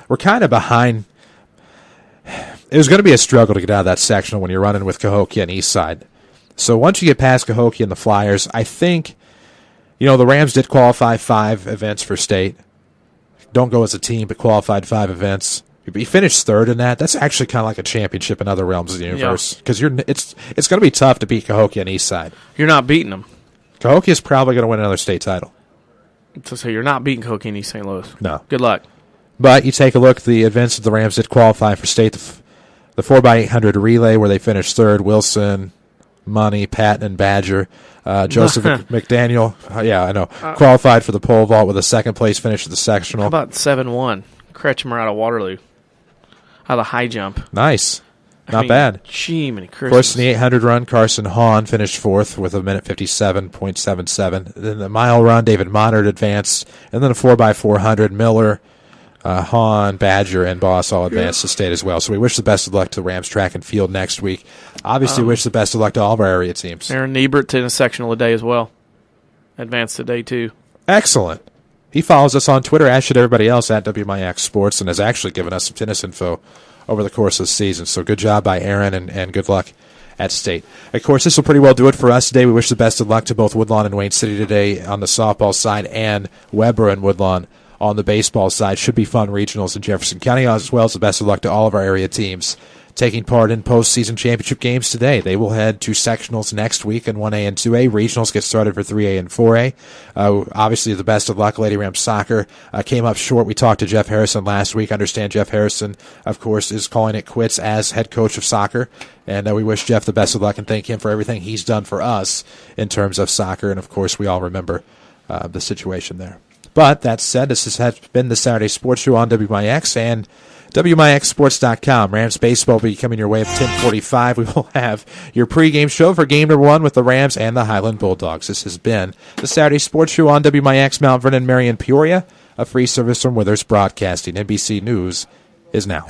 were kind of behind. It was going to be a struggle to get out of that sectional when you're running with Cahokia and Eastside. So once you get past Cahokia and the Flyers, I think, the Rams did qualify 5 events for state. Don't go as a team, but qualified 5 events. But you finished third in that. That's actually kind of like a championship in other realms of the universe. Because it's going to be tough to beat Cahokia and Eastside. You're not beating them. Cahokia is probably going to win another state title. So you're not beating Cahokia and East St. Louis. No. Good luck. But you take a look at the events that the Rams did qualify for state. The 4x800 relay where they finished third. Wilson, Money, Patton, and Badger. Joseph McDaniel, I know, qualified for the pole vault with a second-place finish at the sectional. How about 7-1? Kretschmer out of Waterloo. Out of the high jump. Nice. Not bad. Gee, many Christmas. Of course, in the 800 run, Carson Hahn finished fourth with a minute 57.77. Then the mile run, David Monard advanced. And then a 4x400, Miller, Hahn, Badger, and Boss all advanced to state as well. So we wish the best of luck to the Rams track and field next week. Obviously, wish the best of luck to all of our area teams. Aaron Niebert in a sectional today as well. Advanced today, too. Excellent. He follows us on Twitter, as should everybody else, at WMIX Sports, and has actually given us some tennis info over the course of the season. So good job by Aaron, and good luck at state. Of course, this will pretty well do it for us today. We wish the best of luck to both Woodlawn and Wayne City today on the softball side, and Weber and Woodlawn on the baseball side. Should be fun regionals in Jefferson County, as well as the best of luck to all of our area teams taking part in postseason championship games today. They will head to sectionals next week in 1A and 2A. Regionals get started for 3A and 4A. Obviously, the best of luck. Lady Rams soccer came up short. We talked to Jeff Harrison last week. I understand Jeff Harrison, of course, is calling it quits as head coach of soccer. And we wish Jeff the best of luck and thank him for everything he's done for us in terms of soccer. And, of course, we all remember the situation there. But that said, this has been the Saturday Sports Show on WMIX and WMIXsports.com. Rams baseball will be coming your way at 10:45. We will have your pregame show for game number 1 with the Rams and the Highland Bulldogs. This has been the Saturday Sports Show on WMIX, Mount Vernon, Marion, Peoria, a free service from Withers Broadcasting. NBC News is now.